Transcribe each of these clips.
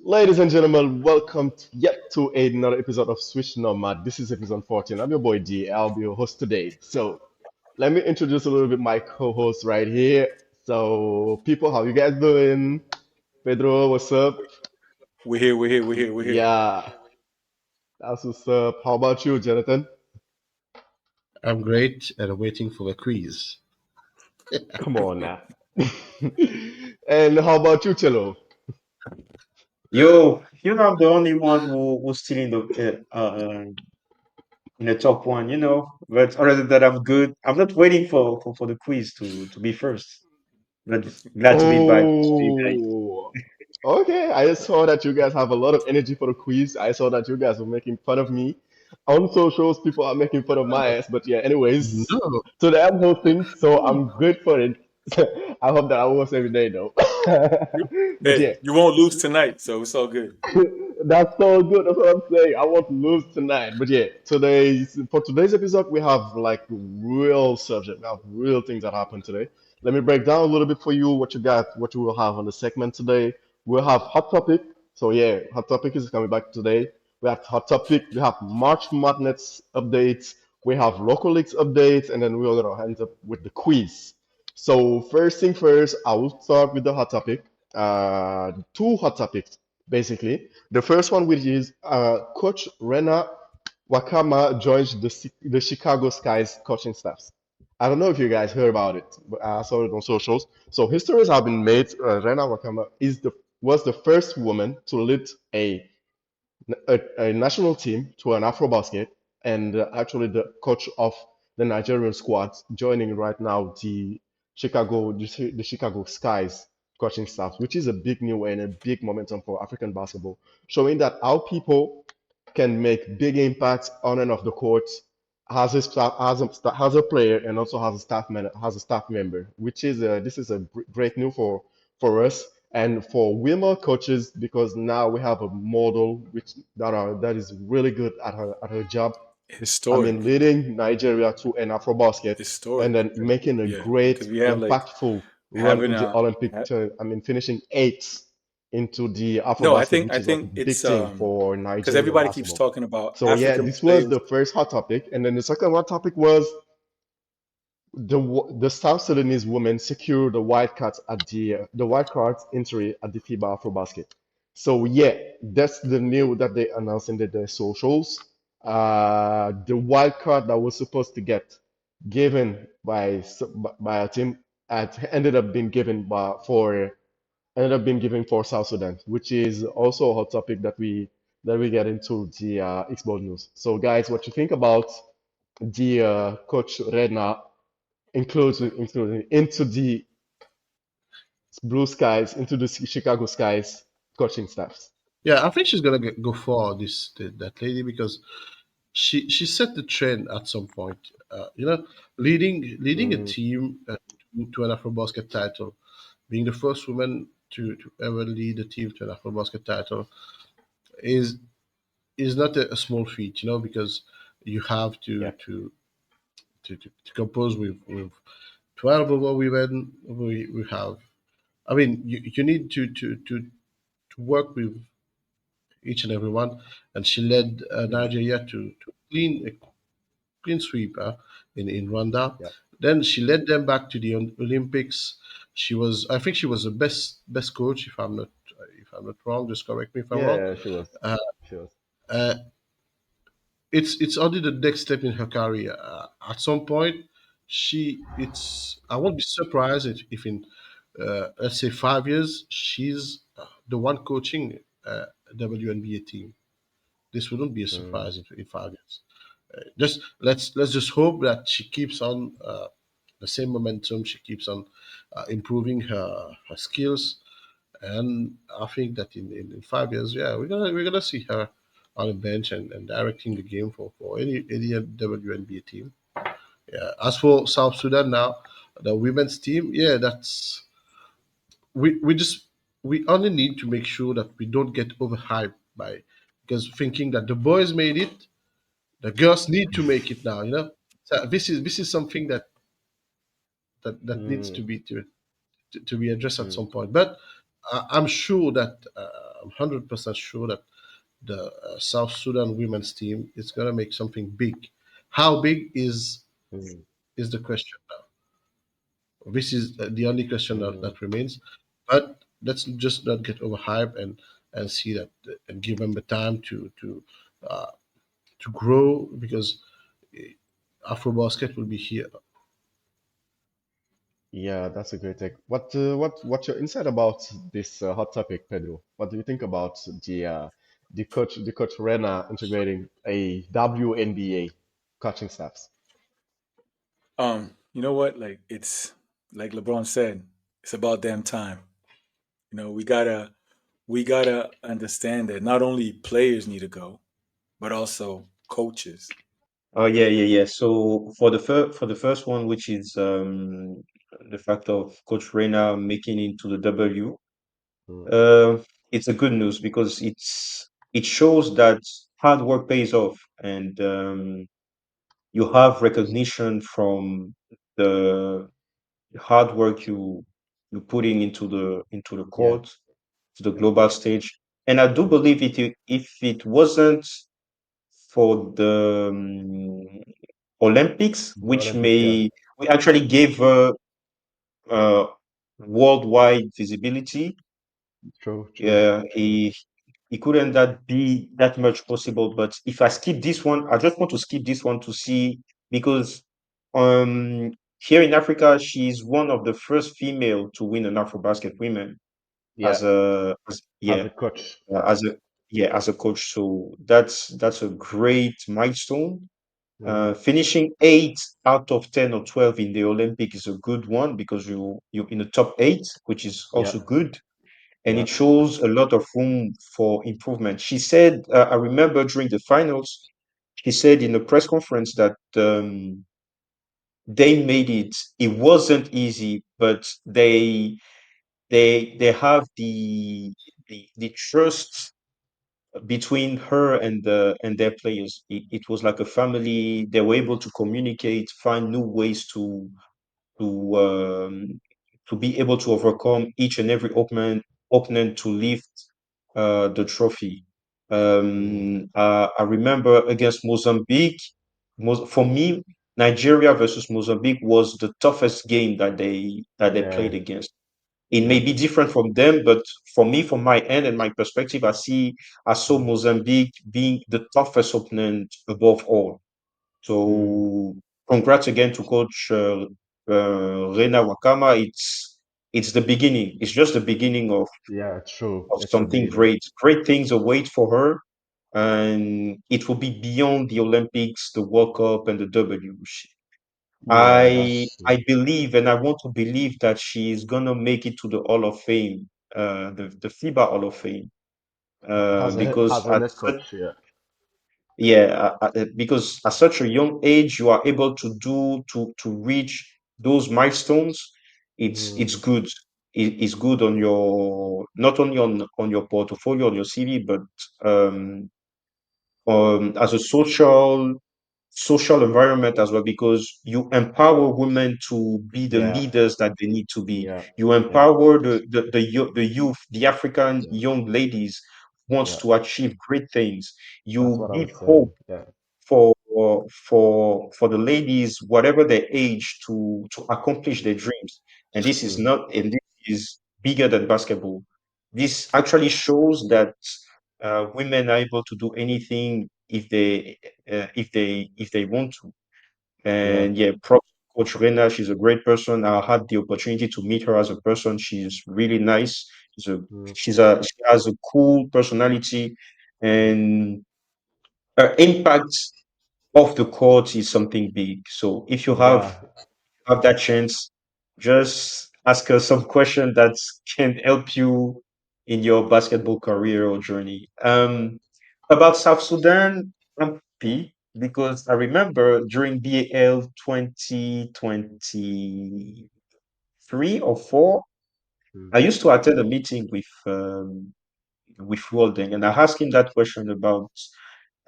Ladies and gentlemen, welcome yet to another episode of Swish Nomad. This is episode 14. I'm your boy D. I'll be your host today. So, let me introduce a little bit my co-host right here. So, people, how you guys doing? Pedro, what's up? We're here. We're here. We're here. We're here. Yeah, that's what's up. How about you, Jonathan? I'm great and I'm waiting for the quiz. Come on now. And how about you, Cello? Yo, I'm the only one who's still in the top one. But other than that, I'm good. I'm not waiting for the quiz to be first. But glad to be back. Oh, okay. I saw that you guys have a lot of energy for the quiz. I saw that you guys were making fun of me. On socials, people are making fun of my ass. But yeah, anyways, No, today I'm hosting, so I'm good for it. I hope that I host every day though. But Hey, yeah, you won't lose tonight, so it's all good. that's so good. That's what I'm saying. I won't lose tonight. But yeah, for today's episode, we have like real subject. We have real things that happened today. Let me break down a little bit for you what you got, what you will have on the segment today. We'll have hot topic. So yeah, hot topic is coming back today. We have hot topic. We have March Madness updates. We have local leagues updates, and then we're gonna end up with the quiz. So first thing first, I will start with the hot topic. Two hot topics basically. The first one, which is Coach Rena Wakama joins the Chicago Sky's coaching staffs. I don't know if you guys heard about it, but I saw it on socials. So histories have been made. Rena Wakama was the first woman to lead a national team to an Afro basket, and actually the coach of the Nigerian squad, joining right now the Chicago Skies coaching staff, which is a big new and a big momentum for African basketball, showing that our people can make big impacts on and off the court has a player and also has a staff member, which is this is a great news for us and for women coaches because now we have a model that is really good at her job. I mean, Historic. leading Nigeria to an Afro basket and Historic. then making a Yeah, great, because we have like impactful run having in the Olympic. ha- I mean, finishing eighth into the Afro no, I basket, think which I is like a think big it's thing for because Nigerian everybody keeps basketball. talking about So yeah, African this was players. the first hot topic, and then the second hot topic was the South Sudanese women secured the white cards entry at the FIBA AfroBasket. So yeah, that's the news that they announced in their socials. The white card that was supposed to get given by a team ended up being given for South Sudan, which is also a hot topic that we get into the Xbox news. So guys, what you think about the coach Redna including into the Blue Skies, into the Chicago Skies coaching staffs. yeah, I think she's gonna go far. That lady because she set the trend at some point. Leading a Mm, team to an AfroBasket title, being the first woman to ever lead a team to an AfroBasket title is is not a small feat. Because you have yeah. to compose with 12 of our women. We have. I mean, you need to work with each and every one. And she led Mm, Nigeria to clean sweep in Rwanda. yeah. Then she led them back to the Olympics. I think she was the best coach. If I'm not wrong, just correct me if I'm wrong. Yeah, she was. Uh, She was. uh, it's only the next step in her career. At some point, I won't be surprised if in let's say 5 years she's the one coaching a WNBA team. This wouldn't be a Mm, surprise in 5 years. Just let's just hope that she keeps on the same momentum. She keeps on improving her skills, and I think that in 5 years, yeah, we're gonna see her on the bench and directing the game for any WNBA team. Yeah. As for South Sudan now, the women's team, yeah, that's we just we only need to make sure that we don't get overhyped by because thinking that the boys made it, the girls need to make it now. So this is something that needs mm, to be addressed at mm, some point. But I'm sure that. I'm 100% sure that the South Sudan women's team is gonna make something big. How big Mm, is the question now? This is the only question mm. that remains. But let's just not get overhyped and see that and give them the time uh, to grow because AfroBasket will be here. Yeah, that's a great take. What's your insight about this hot topic, Pedro? What do you think about the coach Rena integrating a WNBA coaching staffs? You know what? Like it's like LeBron said, it's about damn time. We gotta understand that not only players need to go, but also coaches. Oh yeah, yeah, yeah. So for the first one, which is the fact of Coach Reina making into the W, Mm, uh, it's a good news because it shows that hard work pays off, and you have recognition from the hard work you putting into the yeah, court, to the yeah. global stage. And I do believe if it wasn't for the Olympics, The which Olympics, yeah. may we actually gave her uh, worldwide visibility. True, true, Yeah, true. he couldn't that be that much possible. But if I skip this one, I just want to skip this one to see because here in Africa, she's one of the first female to win an AfroBasket women Yeah, as as yeah a coach. as a yeah as a coach. So that's a great milestone. Mm, Finishing 8 out of 10 or 12 in the Olympic is a good one because you're in the top eight, which is yeah, also good, and yeah, it shows a lot of room for improvement. She said, I remember during the finals, she said in a press conference that they made it. It wasn't easy, but they have the trust between her and their players. It was like a family. They were able to communicate, find new ways to um, to be able to overcome each and every opponent to lift the trophy. mm, I remember against Mozambique. For me, Nigeria versus Mozambique was the toughest game that they yeah, played against. It may yeah. be different from them, but for me, from my end and my perspective, I saw Mm, Mozambique being the toughest opponent above all. mm. So congrats again to Coach Rena Wakama. It's the beginning. It's just the beginning Yeah, true. of It should something be though. great. Great things await for her, and it will be beyond the Olympics, the World Cup, and the W. Yeah, I believe, and I want to believe that she's gonna make it to the Hall of Fame, the FIBA Hall of Fame, because as a net coach. Yeah. yeah, because at such a young age, you are able to reach those milestones. It's Mm, good. It's good on your not only on your portfolio, on your CV, but um, as a social environment as well, because you empower women to be the yeah, leaders that they need to be. yeah, You yeah, empower the youth, the African yeah, young ladies wants yeah. to achieve great things. That's You what I give was hope saying. Yeah. for for the ladies, whatever their age, to accomplish their dreams. And this is Mm, not, and this is bigger than basketball. This actually shows that women are able to do anything if they want to. yeah. And yeah, props to Coach Rena. She's a great person. I had the opportunity to meet her as a person. She's really nice. Mm, She has a cool personality, mm. and her impact off the court is something big. So if you Yeah. have that chance, just ask her some question that can help you in your basketball career or journey. About South Sudan, I'm happy because I remember during BAL 2023 or 4, Mm. I used to attend a meeting with Walden, and I asked him that question about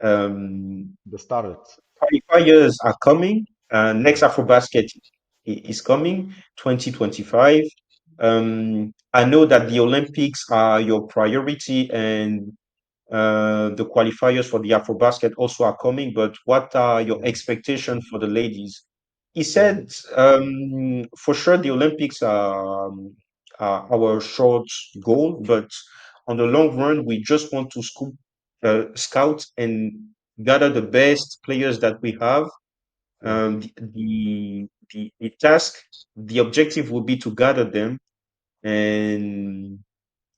um, The starlet. qualifiers are coming. Next Mm, AfroBasket is coming, 2025. I know that the Olympics are your priority, and the qualifiers for the AfroBasket also are coming, but what are your Yeah. expectations for the ladies? He Yeah. said, for sure the Olympics are our short goal, but on the long run, we just want to scout and gather the best players that we have. Yeah. The task, the objective will be to gather them, and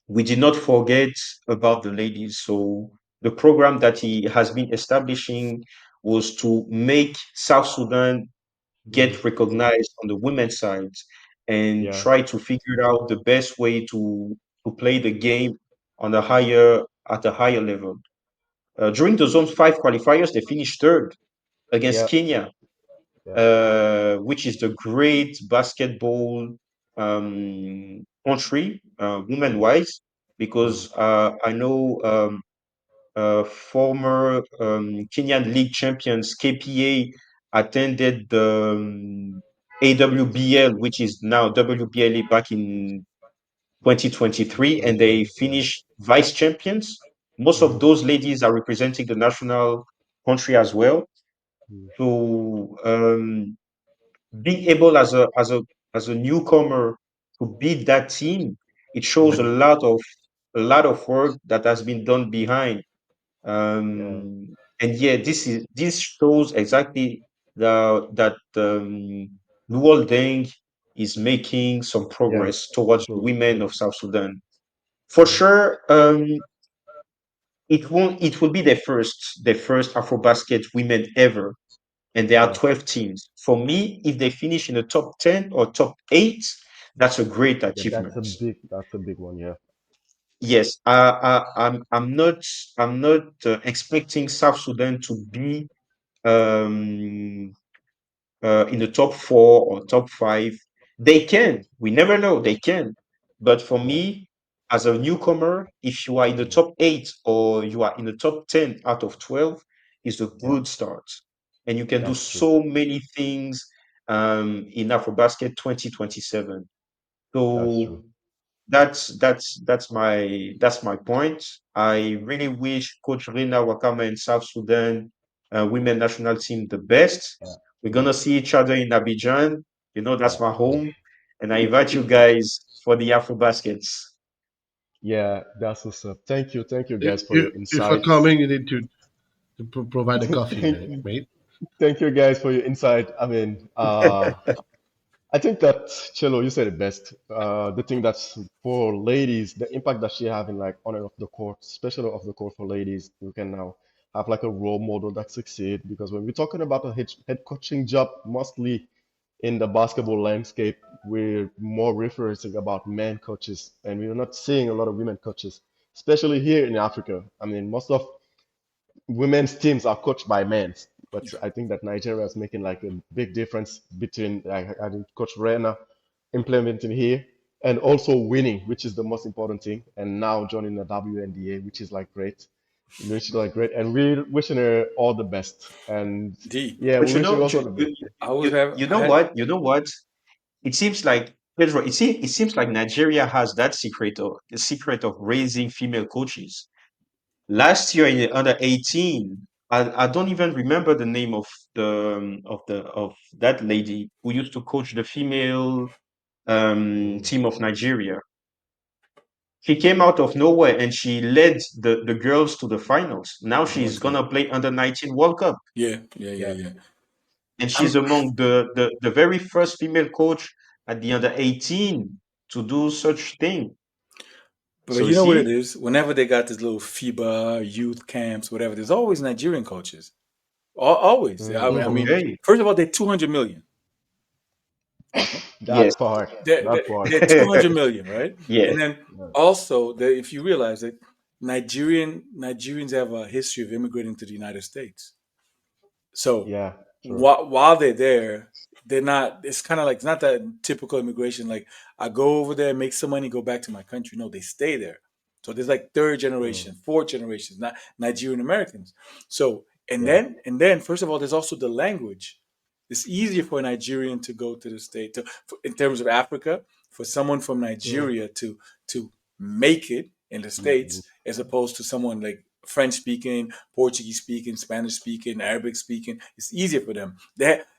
we did not forget about the ladies. So the program that he has been establishing was to make South Sudan Mm. get recognized on the women's side and Yeah. try to figure out the best way to play the game on a higher at a higher level. During the Zone 5 qualifiers, they finished third against Yeah. Kenya, Yeah. which is the great basketball country, women Mm. wise, Mm. because I know former Kenyan League champions KPA attended the AWBL, which is now WBLA, back in 2023, and they 2020. Yeah. finished vice champions. Most of Mm-hmm. those ladies are representing the national country as well. Mm. So being able as a newcomer to beat that team, it shows Mm-hmm. a lot of work that has been done behind. Yeah. And yeah, this shows exactly that Luol Deng is making some Yeah. progress towards the True. women True. of South Sudan. For Mm. sure, it will be their first AfroBasket women ever, and there are Yeah. 12 teams. For me, if they finish in the top 10 or top 8, that's a great Yeah. achievement. That's a big one. Yeah. Yes, I'm not expecting South Sudan to be um, in the top 4 or top 5. They can. We never know. They can. But for Yeah. me, as a newcomer, if you are in the Mm. top 8 or you are in the top 10 out of 12, is a Yeah. good start. And you can do That's true. so many things in AfroBasket 2027. That's So true. that's my point. I really wish Coach Rina Wakama and South Sudan women national team the best. Yeah. We're gonna see each other in Abidjan. That's Yeah. my home, and I invite you guys for the Afro Baskets. Yeah. That's what's up. Thank you. Thank you If, guys for if, your if you're insights. coming, you need to provide the coffee, thank, mate. thank you guys for your insight. I mean, I think that Chelo, you said it best. The thing that's for ladies, the impact that she have in like on and off the court, especially off the court for ladies, we can now have like a role model that succeed. Because when we're talking about a head coaching job, mostly in the basketball landscape, we're more referencing about men coaches, and we're not seeing a lot of women coaches, especially here in Africa. I mean, most of women's teams are coached by men. But I think that Nigeria is making like a big difference between like I think Coach Rena implementing here and also winning, which is the most important thing. And now joining the WNDA, which is like great, which is like great. And we're wishing her all the best. And D. yeah, But we're wishing also the best. I was have you I know had what? You know what? It seems like Pedro. It seems like Nigeria has that secret of raising female coaches. Last year in the under 18, I don't even remember the name of that lady who used to coach the female Mm. team of Nigeria. She came out of nowhere and she led the girls to the finals. Now she's Exactly. gonna play under 19 World Cup, yeah, yeah, yeah, Yeah. yeah. and she's I'm among the very first female coach at the under 18 to do such thing. But So you you know what it see, is? Whenever they got this little FIBA youth camps, whatever, there's always Nigerian coaches. Always. I Mm-hmm. mean, okay, first of all, they're 200 million. yes, That part. They're, That they're, part. they're 200 million, right? yes, And then also, if you realize that Nigerians have a history of immigrating to the United States. So Yeah. True. while they're there, they're not. It's kind of like it's not that typical immigration. Like I go over there, make some money, go back to my country. No, they stay there. So there's like third Mm. generation, fourth generations, not Nigerian Americans. So Yeah. first of all, there's also the language. It's easier for a Nigerian to go to the state in terms of Africa for someone from Mm, Nigeria to make it in the mhm. states as opposed to someone like French speaking, Portuguese speaking, Spanish speaking, Arabic speaking. It's easier for them.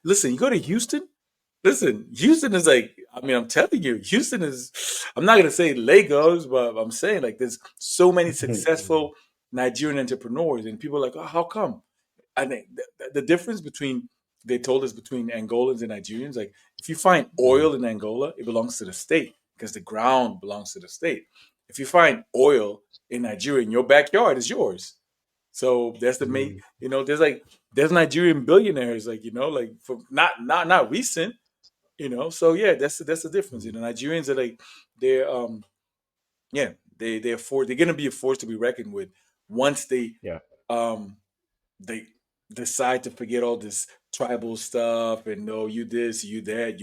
Listen, you go to Houston. Listen, Houston is like, I mean, I'm telling you, Houston is, I'm not going to say Legos, but I'm saying like there's so many successful Nigerian entrepreneurs, and people are like, oh, how come? I think the difference between, they told us, between Angolans and Nigerians, like if you find Mm, oil in Angola, it belongs to the state because the ground belongs to the state. If you find oil in Nigeria in your backyard, it's yours. So that's the main, mm. there's Nigerian billionaires, like, like from not recent, So yeah, that's the difference. Mm. Nigerians are like, they're yeah, they're gonna be a force to be reckoned with once Yeah, um they decide to forget all this tribal stuff and no, you this, you that,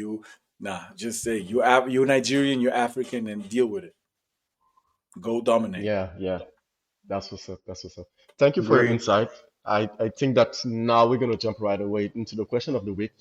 just say you're Nigerian, you're African, and deal with it. Go dominate. yeah, yeah. That's what's up. That's what's up. Thank you for your Agree. insight. I think that now we're gonna jump right away into the question of the week.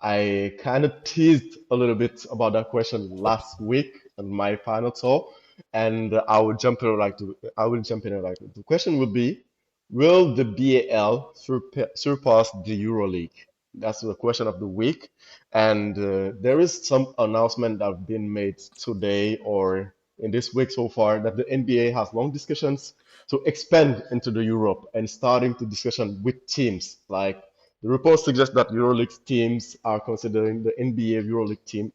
I kind of teased a little bit about that question last week on my final tour, and I will jump in like the question would be, will the BAL surpass the EuroLeague? That's the question of the week, and there is some announcement that have been made today or in this week so far that the NBA has long discussions to expand into the Europe and starting to discussion with teams. Like the report suggests that EuroLeague teams are considering the NBA EuroLeague team,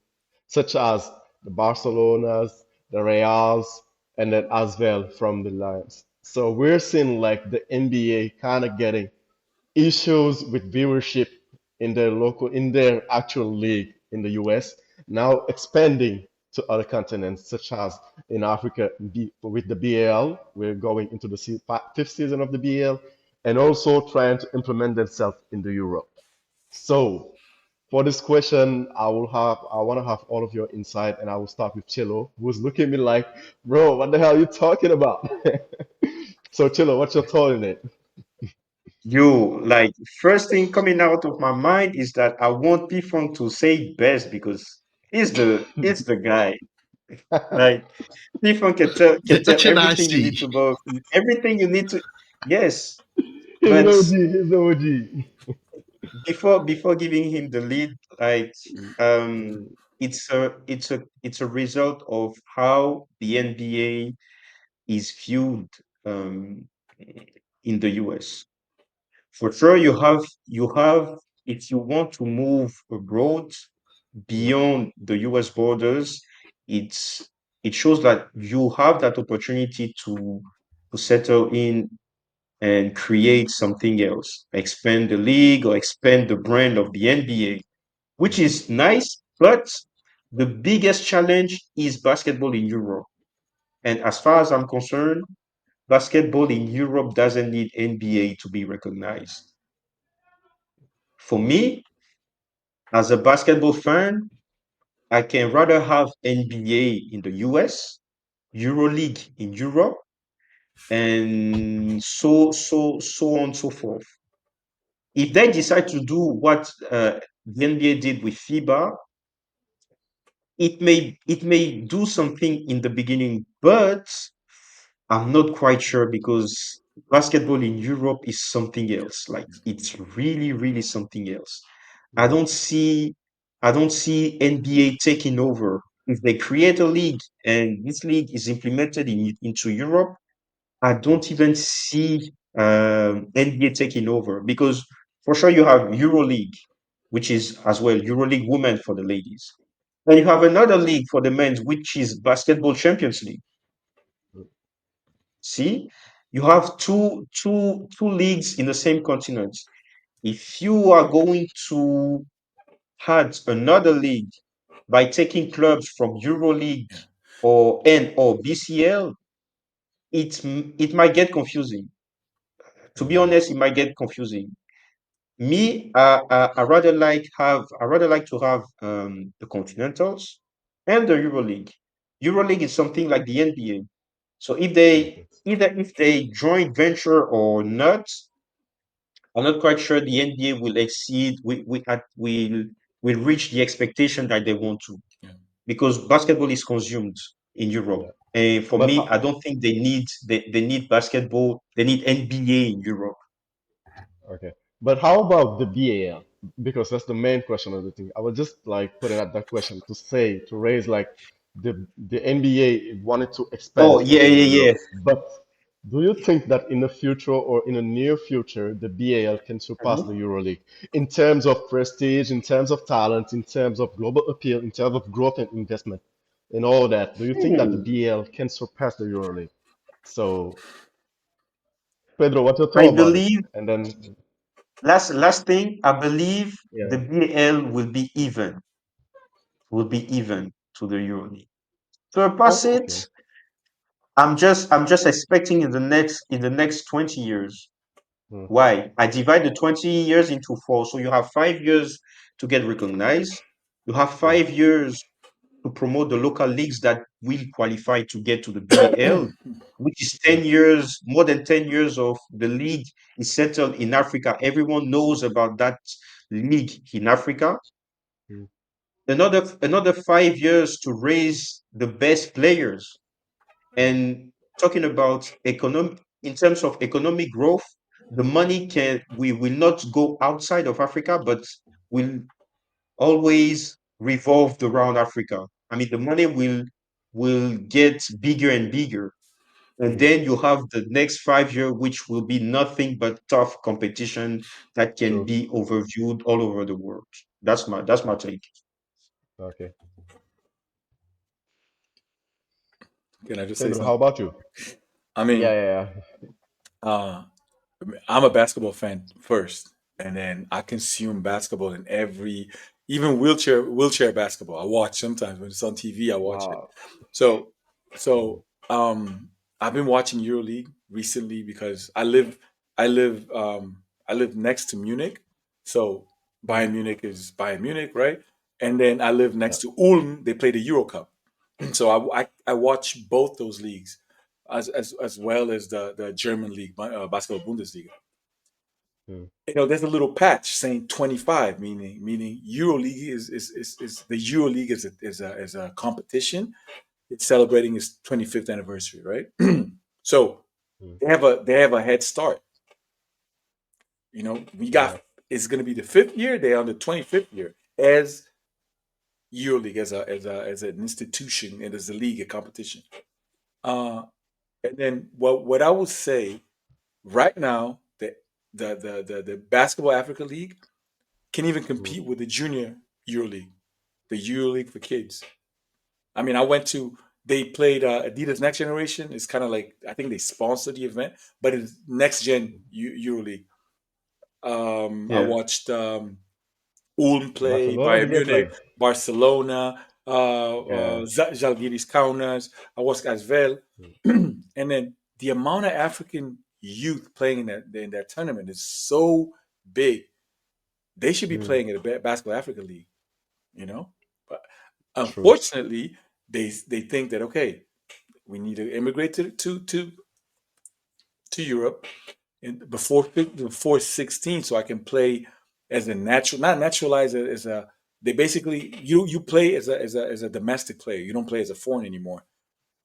such as the Barcelonas, the Reals, and then as well from the Lions. So we're seeing like the NBA kind of getting issues with viewership in their actual league in the US, now expanding to other continents, such as in Africa with the BAL. We're going into the fifth season of the BAL, and also trying to implement themselves in the Europe. So for this question, I want to have all of your insight, and I will start with Chilo, who's looking at me like, bro, what the hell are you talking about? So Chilo, what's your thought in it? You like first thing coming out of my mind is that I want P-Funk to say it best because it's the guy. Like P-Funk You're can tell such an everything you IC. need to know, everything you need to. Yes, He's an but OG, he's an OG. before giving him the lead, like it's a result of how the NBA is viewed um, in the US. For sure, you have if you want to move abroad Mhm, beyond the US borders, it's it shows that you have that opportunity to settle in and create something else, expand the league or expand the brand of the NBA, which mhm. is nice, but the biggest challenge is basketball in Europe. And as far as I'm concerned, basketball in Europe doesn't need NBA to be recognized. For me, as a basketball fan, I can rather have NBA in the US, EuroLeague in Europe, and so on and so forth. If they decide to do what the NBA did with FIBA, it may do something in the beginning, but I'm not quite sure because basketball in Europe is something else. Like it's really, really something else. I Yeah. don't see I don't see NBA taking over. If they create a league and this league is implemented into Europe, I don't even see NBA taking over because for sure you have EuroLeague, which is as well EuroLeague Women for the ladies. And you have another league for the men, which is Basketball Champions League. See, you have two leagues in the same continent. If you are going to add another league by taking clubs from EuroLeague Yeah. or BCL, it might get confusing. To be Mm, honest, it might get confusing. Me, I rather like to have the Continentals and the EuroLeague. EuroLeague is something like the NBA. So if they mhm. either if they joint venture or not, I'm not quite sure the NBA will exceed will reach the expectation that they want to. Yeah. because basketball is consumed in Europe. Yeah. And for But me, I how, don't think they need basketball. They need NBA in Europe. okay. But how about the BAL? Because that's the main question of the thing. I was just like putting out that question to say, to raise like the NBA wanted to expand Oh its yeah, footprint in yeah, yeah. Europe. But do you think that in the future or in the near future, the BAL can surpass the Mhm. EuroLeague in terms of prestige, in terms of talent, in terms of global appeal, in terms of growth and investment, and all that? Do you think that the Hmm. BAL can surpass the EuroLeague? So, Pedro, what's your I thought about it? believe And then, last thing, I believe yeah. the BAL will be even to the EuroLeague. Surpass Oh, it. okay. I'm just expecting in the next 20 years. Hmm. Why? I divide the 20 years into four. So you have 5 years to get recognized. You have Hmm. 5 years to promote the local leagues that will qualify to get to the BAL, which is Hmm. 10 years, more than 10 years of the league is settled in Africa. Everyone knows about that league in Africa. Hmm. Another 5 years to raise the best players. And talking about economic, in terms of economic growth, the money can we will not go outside of Africa, but will always revolved around Africa. I mean, the money will get bigger and bigger, and Hmm. then you have the next 5 year, which will be nothing but tough competition that can True. be overviewed all over the world. That's my take. Okay. Can I just say Pedro, how something? about you? I Yeah, mean, yeah, uh, I'm a basketball fan first, and then I consume basketball in every, even wheelchair basketball. I watch sometimes when it's on TV. I yeah. watch it. Wow. So Hmm. so I've been watching EuroLeague recently because I live next to Munich, so Hmm. Bayern Munich is Bayern Munich, right? And then I live Yeah. next to Ulm. They play the Euro Cup, so I watch both those leagues as well as the German league, basketball Bundesliga. Hmm. There's a little patch saying 25, meaning EuroLeague is the EuroLeague is a competition. It's celebrating its 25th anniversary, right? So Hmm. they have a head start. We Yeah. got it's going to be the 5th year. They're on the 25th year as EuroLeague as an institution and as a league, a competition. Uh, and then what I would say right now, the Basketball Africa League can even Hmm. compete with the Junior EuroLeague, the EuroLeague for kids. I mean, I went to they played Adidas Next Generation. It's kind of like I think they sponsored the event, but it's Next Gen EuroLeague. I Yeah, watched Ulm play, Barcelona, Bayern did they Munich, play? Barcelona, Yeah. Žalgiris Kaunas. I watched as well, Hmm. and then the amount of African youth playing in that tournament is so big. They should be Hmm. playing in the Basketball Africa League, But True. unfortunately, they think that okay, we need to immigrate to Europe before 16, so I can play as a natural, not naturalized as a. They basically you play as a domestic player. You don't play as a foreign anymore.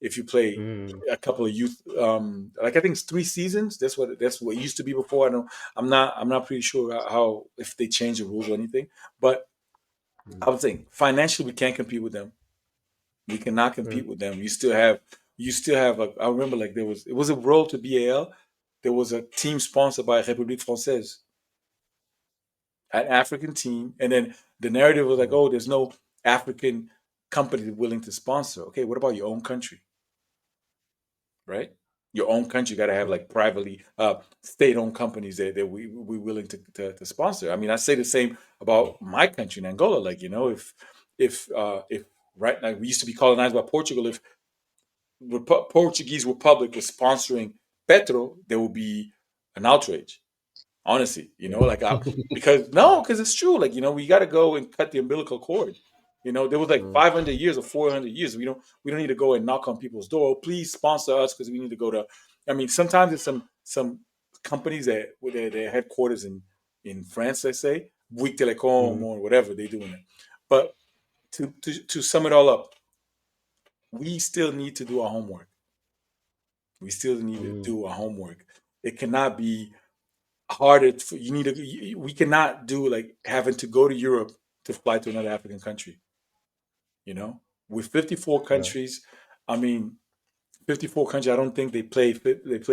If you play Hmm. a couple of youth, like I think it's 3 seasons. That's what it used to be before. I'm not pretty sure how if they change the rules or anything. But Hmm. I would think financially we can't compete with them. We cannot Hmm. compete with them. You still have I remember like it was a road to BAL. There was a team sponsored by République Française, an African team, and then the narrative was like, Hmm. oh, there's no African company willing to sponsor. Okay, what about your own country, right? Your own country got to have True. like privately state-owned companies that we willing to sponsor. I mean, I say the same Hmm. about my country in Angola. Like if right now we used to be colonized by Portugal. If Portuguese Republic was sponsoring Petro, there would be an outrage. Honestly, Yeah. because Yeah. no, because it's true. Like we got to go and cut the umbilical cord. There was like Hmm. 500 years or 400 years. We don't need to go and knock on people's door. Oh, please sponsor us because we need to go to. I mean, sometimes it's some companies that with their headquarters in France, let's say Bouygues Telecom Hmm. or whatever they're doing it. But to sum it all up, we still need to do our homework. We still need to Mm, do our homework. It cannot be harder. You need to. We cannot do like having to go to Europe to fly to another African country. You know, with 54 yeah. countries, I mean, 54 countries. I don't think they play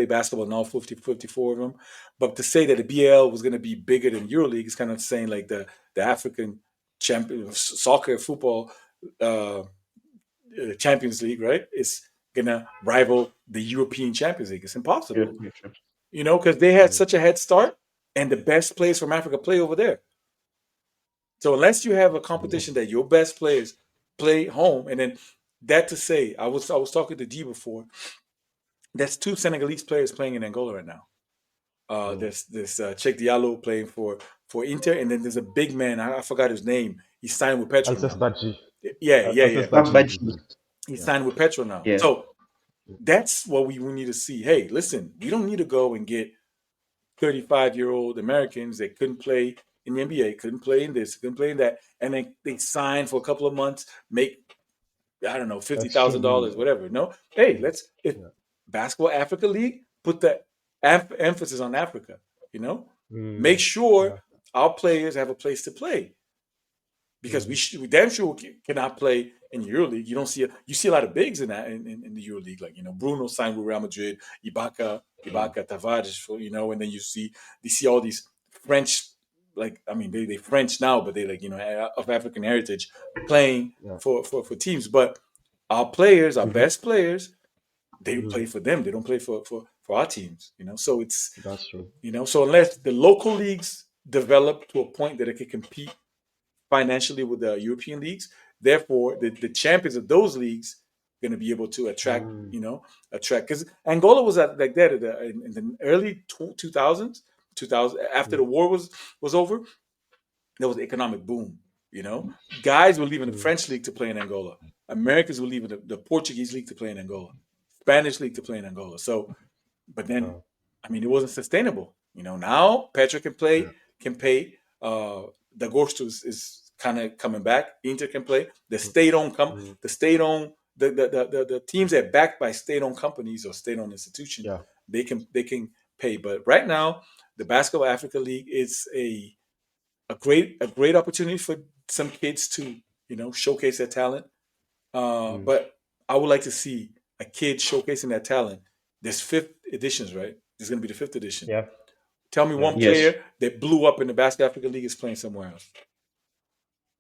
basketball in all 54 of them. But to say that the BAL was going to be bigger than EuroLeague is kind of saying like the African champion soccer football uh, Champions League, right? Is gonna rival the European Champions League. It's impossible, European because they had Mm, such a head start, and the best players from Africa play over there. So unless you have a mm, competition that your best players play home, and then that to say, I was talking to D before. There's two Senegalese players playing in Angola right now. mm. There's Cheikh Diallo playing for Inter, and then there's a big man. I forgot his name. He's signed with Petro Alces now. Badji. Yeah, yeah, Alces yeah. Badji is Champions. his name. He's Yeah. signed with Petro now. Yeah. So that's what we need to see. Hey, listen, we don't need to go and get 35-year-old Americans that couldn't play in the NBA, couldn't play in this, couldn't play in that, and then they sign for a couple of months, make I don't know, fifty That's true. thousand dollars, whatever. No, hey, let's if Yeah. Basketball Africa League put the emphasis on Africa. Make Mm, sure yeah. our players have a place to play, because Mm, we damn sure cannot play in EuroLeague. You see a lot of bigs in that in the EuroLeague, like Bruno signed with Real Madrid, mm, Ibaka, Tavares, and then you see all these French, like I mean they French now, but they like of African heritage playing yeah. for teams. But our players, our Mhm. best players, they Mm, play for them. They don't play for our teams. So it's that's true. so unless the local leagues develop to a point that it can compete financially with the European leagues. Therefore, the champions of those leagues are going to be able to Mm, attract because Angola was like that in the early 2000s, 2000 after mm, the war was over. There was an economic boom. You know, guys were leaving the mm, French league to play in Angola. Americans were leaving the Portuguese league to play in Angola, Spanish league to play in Angola. So, but then, oh, I mean, it wasn't sustainable. Now Petra can play, yeah. can pay. The Ghost is kind of coming back. Inter can play. The Mm, state-owned mm, the state-owned the teams that are backed by state-owned companies or state-owned institutions, yeah. they can pay. But right now, the Basketball Africa League is a great opportunity for some kids to showcase their talent. Mm, But I would like to see a kid showcasing that talent. There's fifth editions, right? There's going to be the fifth edition. yeah. Tell me Yeah. one Yes. player that blew up in the Basketball Africa League is playing somewhere else.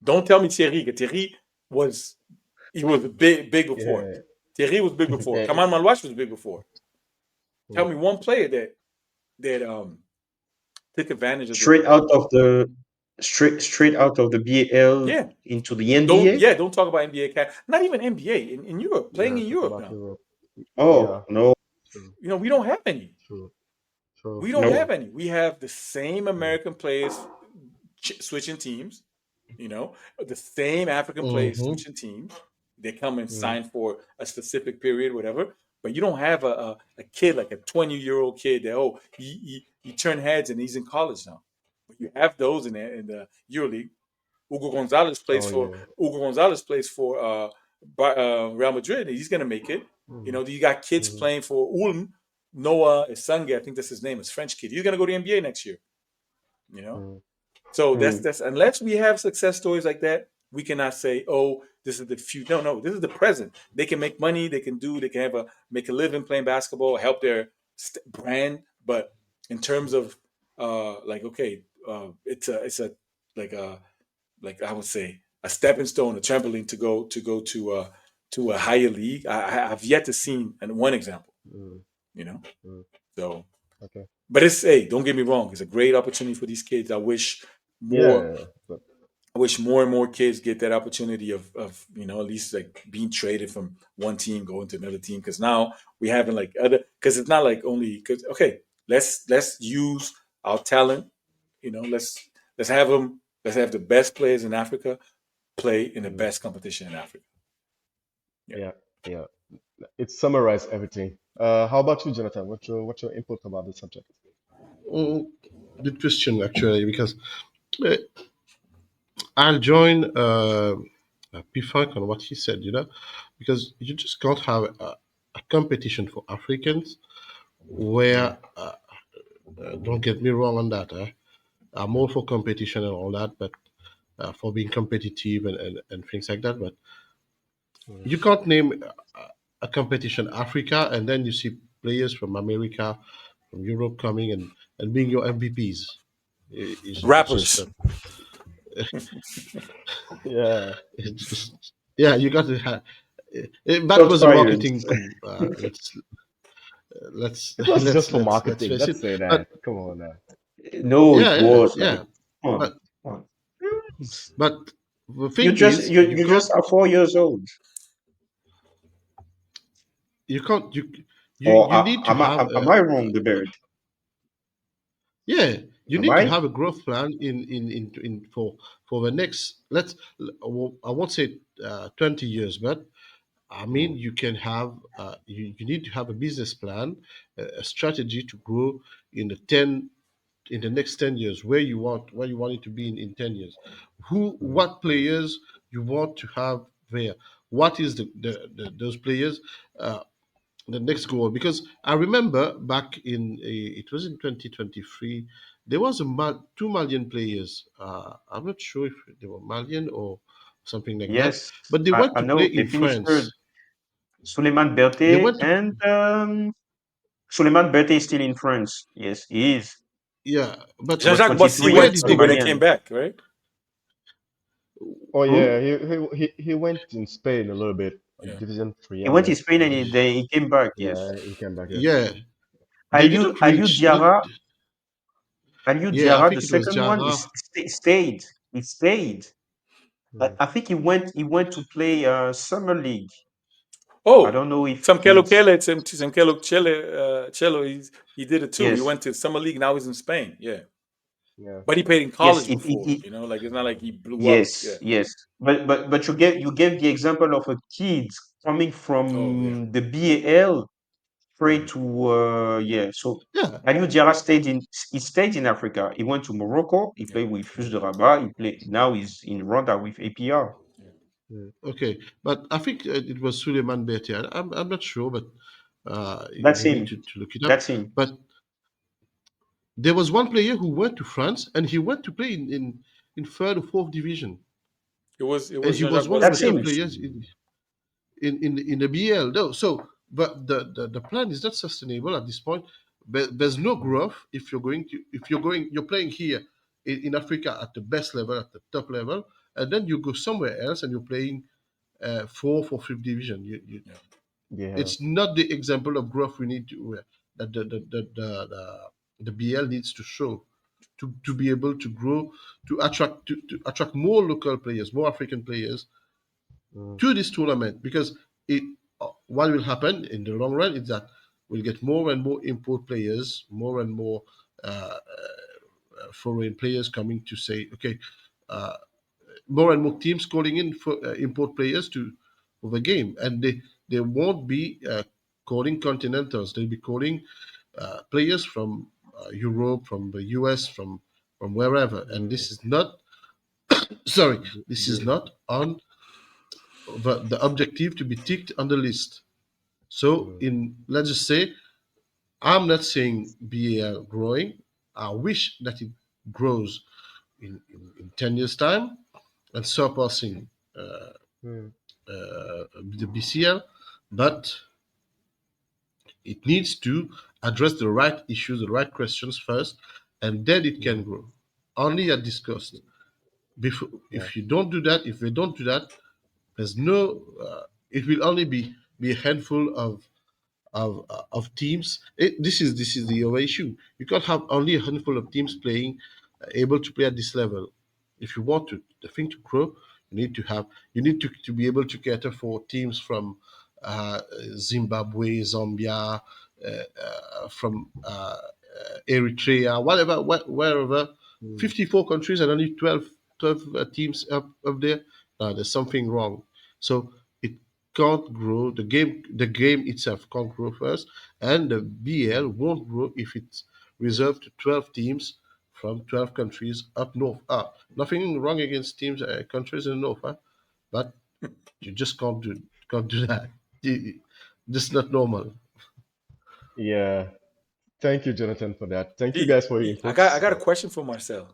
Don't tell me Thierry. 'Cause Thierry was he was big before. Yeah. Thierry was big before. Yeah. Kamal Malwash was big before. Tell Mm, me one player that took advantage of the Straight out of the straight out of the BAL yeah. into the Don't NBA. yeah. Don't talk about NBA. Not even NBA in Europe. Playing yeah. in Talk Europe about now. Europe. Oh Yeah. no, True. We don't have any. True. True. We don't no. have True. any. We have the same Mm, American players switching teams. The same African players Mhm. switching teams. They come and mm, sign for a specific period, whatever. But you don't have a kid like a 20-year-old kid that he turned heads and he's in college now. But you have those in the EuroLeague. Ugo Gonzalez plays oh for yeah. Ugo Gonzalez plays for Real Madrid. He's gonna make it. Mm, You got kids mm, playing for Ulm. Noah Isange, I think that's his name. It's French kid. He's gonna go to the NBA next year. You know, mm, so Mm. that's unless we have success stories like that, we cannot say, oh, this is the future. No, no, this is the present. They can make money. They can make a living playing basketball, help their brand. But in terms of like, okay, it's a like a like I would say a stepping stone, a trampoline to a higher league. I've yet to see one example. mm, You know, mm. so Okay. but hey, don't get me wrong. It's a great opportunity for these kids. More. Yeah. But I wish more and more kids get that opportunity of at least like being traded from one team going to another team, because now we having like other, because it's not like only because okay, let's use our talent. Let's have them. Let's have the best players in Africa play in the mm, best competition in Africa. Yeah. yeah. Yeah. It summarized everything. How about you, Jonathan? What's your input about the subject? Mm, Good question, actually, because uh, I'll join piggyback on what he said, because you just can't have a competition for Africans Mm. where, don't get me wrong on that, I'm all for competition and all that, but for being competitive and things like that. But Mm. you can't name a competition Africa and then you see players from America, from Europe coming and being your MVPs. It's just Rappers. Yeah, it's just, yeah, you got to have. That Shots was a fired. marketing coup. Let's it was just for let's marketing. face Let's it. say But that. Come on now. No, yeah, it yeah, was like, yeah. come on, But come on. but the You thing just is, you you just are 4 years old. you can't you Or need to have am I wrong, the bird? yeah, you Am need to I? have a growth plan in for the next, I won't say 20 years, but I mean Mm. you can have you need to have a business plan, a strategy to grow in the 10 in the next 10 years, where you want it to be in 10 years, Mm. what players you want to have there, what is those players, uh, the next goal. Because I remember back in it was in 2023, there was two Malian players. I'm not sure if they were Malian or something like that, Yes, but they went I to play know. They in finished third. France. Suleiman They Berthet went to and Suleiman Berthet is still in France. Yes, he is. yeah, but Number Jean-Jacques Boissy 23, where went did too, they but go? he came Malian. back, right? Oh yeah, Who? he went in Spain a little bit, Yeah. Division Three, He and went then to Spain and he came back. Yes. yeah, he came back. Yeah, Yeah, they didn't Aliou reach. Not Diarra, Aliou yeah, I Diarra, the think it was second one, Jara. is stayed. He stayed. mm. I think he went to play Summer League. I Oh, don't know if some Kelo he's Kele, some Kelo Cello, he did it too. He yes, went to summer league. Now he's in Spain. Yeah, Yeah. but he played in yes, college before. Like it's not like he blew up. yes, Yeah. yes. But you gave the example of a kid coming Oh yeah. from the BAL straight Mm. to yeah. So Yeah, Aliou Diarra stayed in Africa. He went to Morocco. He Yeah. played with Fus de Rabat. Now he's in Rwanda with APR. Yeah. Mm. okay, but I think it was Suleiman Berti. I'm not sure, but That's you need him. to look it up. That's him. But there was one player who went to France and he went to play in third or fourth division, It and was he Jean-Jacques was one of the That's Boissy, I top him. think. players in the BL. No, so but the plan is not sustainable at this point. There's no Mm. growth if you're playing here in Africa at the best level, at the top level, and then you go somewhere else and you're playing fourth or fifth division. Yeah. Yeah. It's not the example of growth we need to that the BL needs to show to be able to grow, to attract more local players, more African players Mm. to this tournament, because it what will happen in the long run is that we'll get more and more import players, more and more uh, foreign players coming to say, okay, uh, more and more teams calling in for import players to for the game, and they won't be calling continentals. They'll be calling players from Europe, from the US, from wherever, and Mm. this is not sorry, this is Yeah. not on the objective to be ticked on the list. So Mm. in let's just say I'm not saying BAL growing. I wish that it grows in 10 years time and surpassing Mm. the BCL, but it needs to address the right issues, the right questions first, and then it can Mm. grow. Only at this cost. Before, Yeah. if you don't do that, if we don't do that, there's no. It will only be a handful of teams. This is the other issue. You can't have only a handful of teams playing, able to play at this level. If you want to the thing to grow, you need to be able to cater for teams from Zimbabwe, Zambia, from Eritrea, whatever, wherever. Mm. 54 countries and only 12 teams up there. There's something wrong. So it can't grow. The game itself can't grow first, and the BL won't grow if it's reserved to 12 teams from 12 countries up north. Nothing wrong against teams, countries in the north, but You just can't do that. This is not normal. Yeah. Thank you, Jonathan, for that. Thank you guys for your I inputs. got a question for Marcel.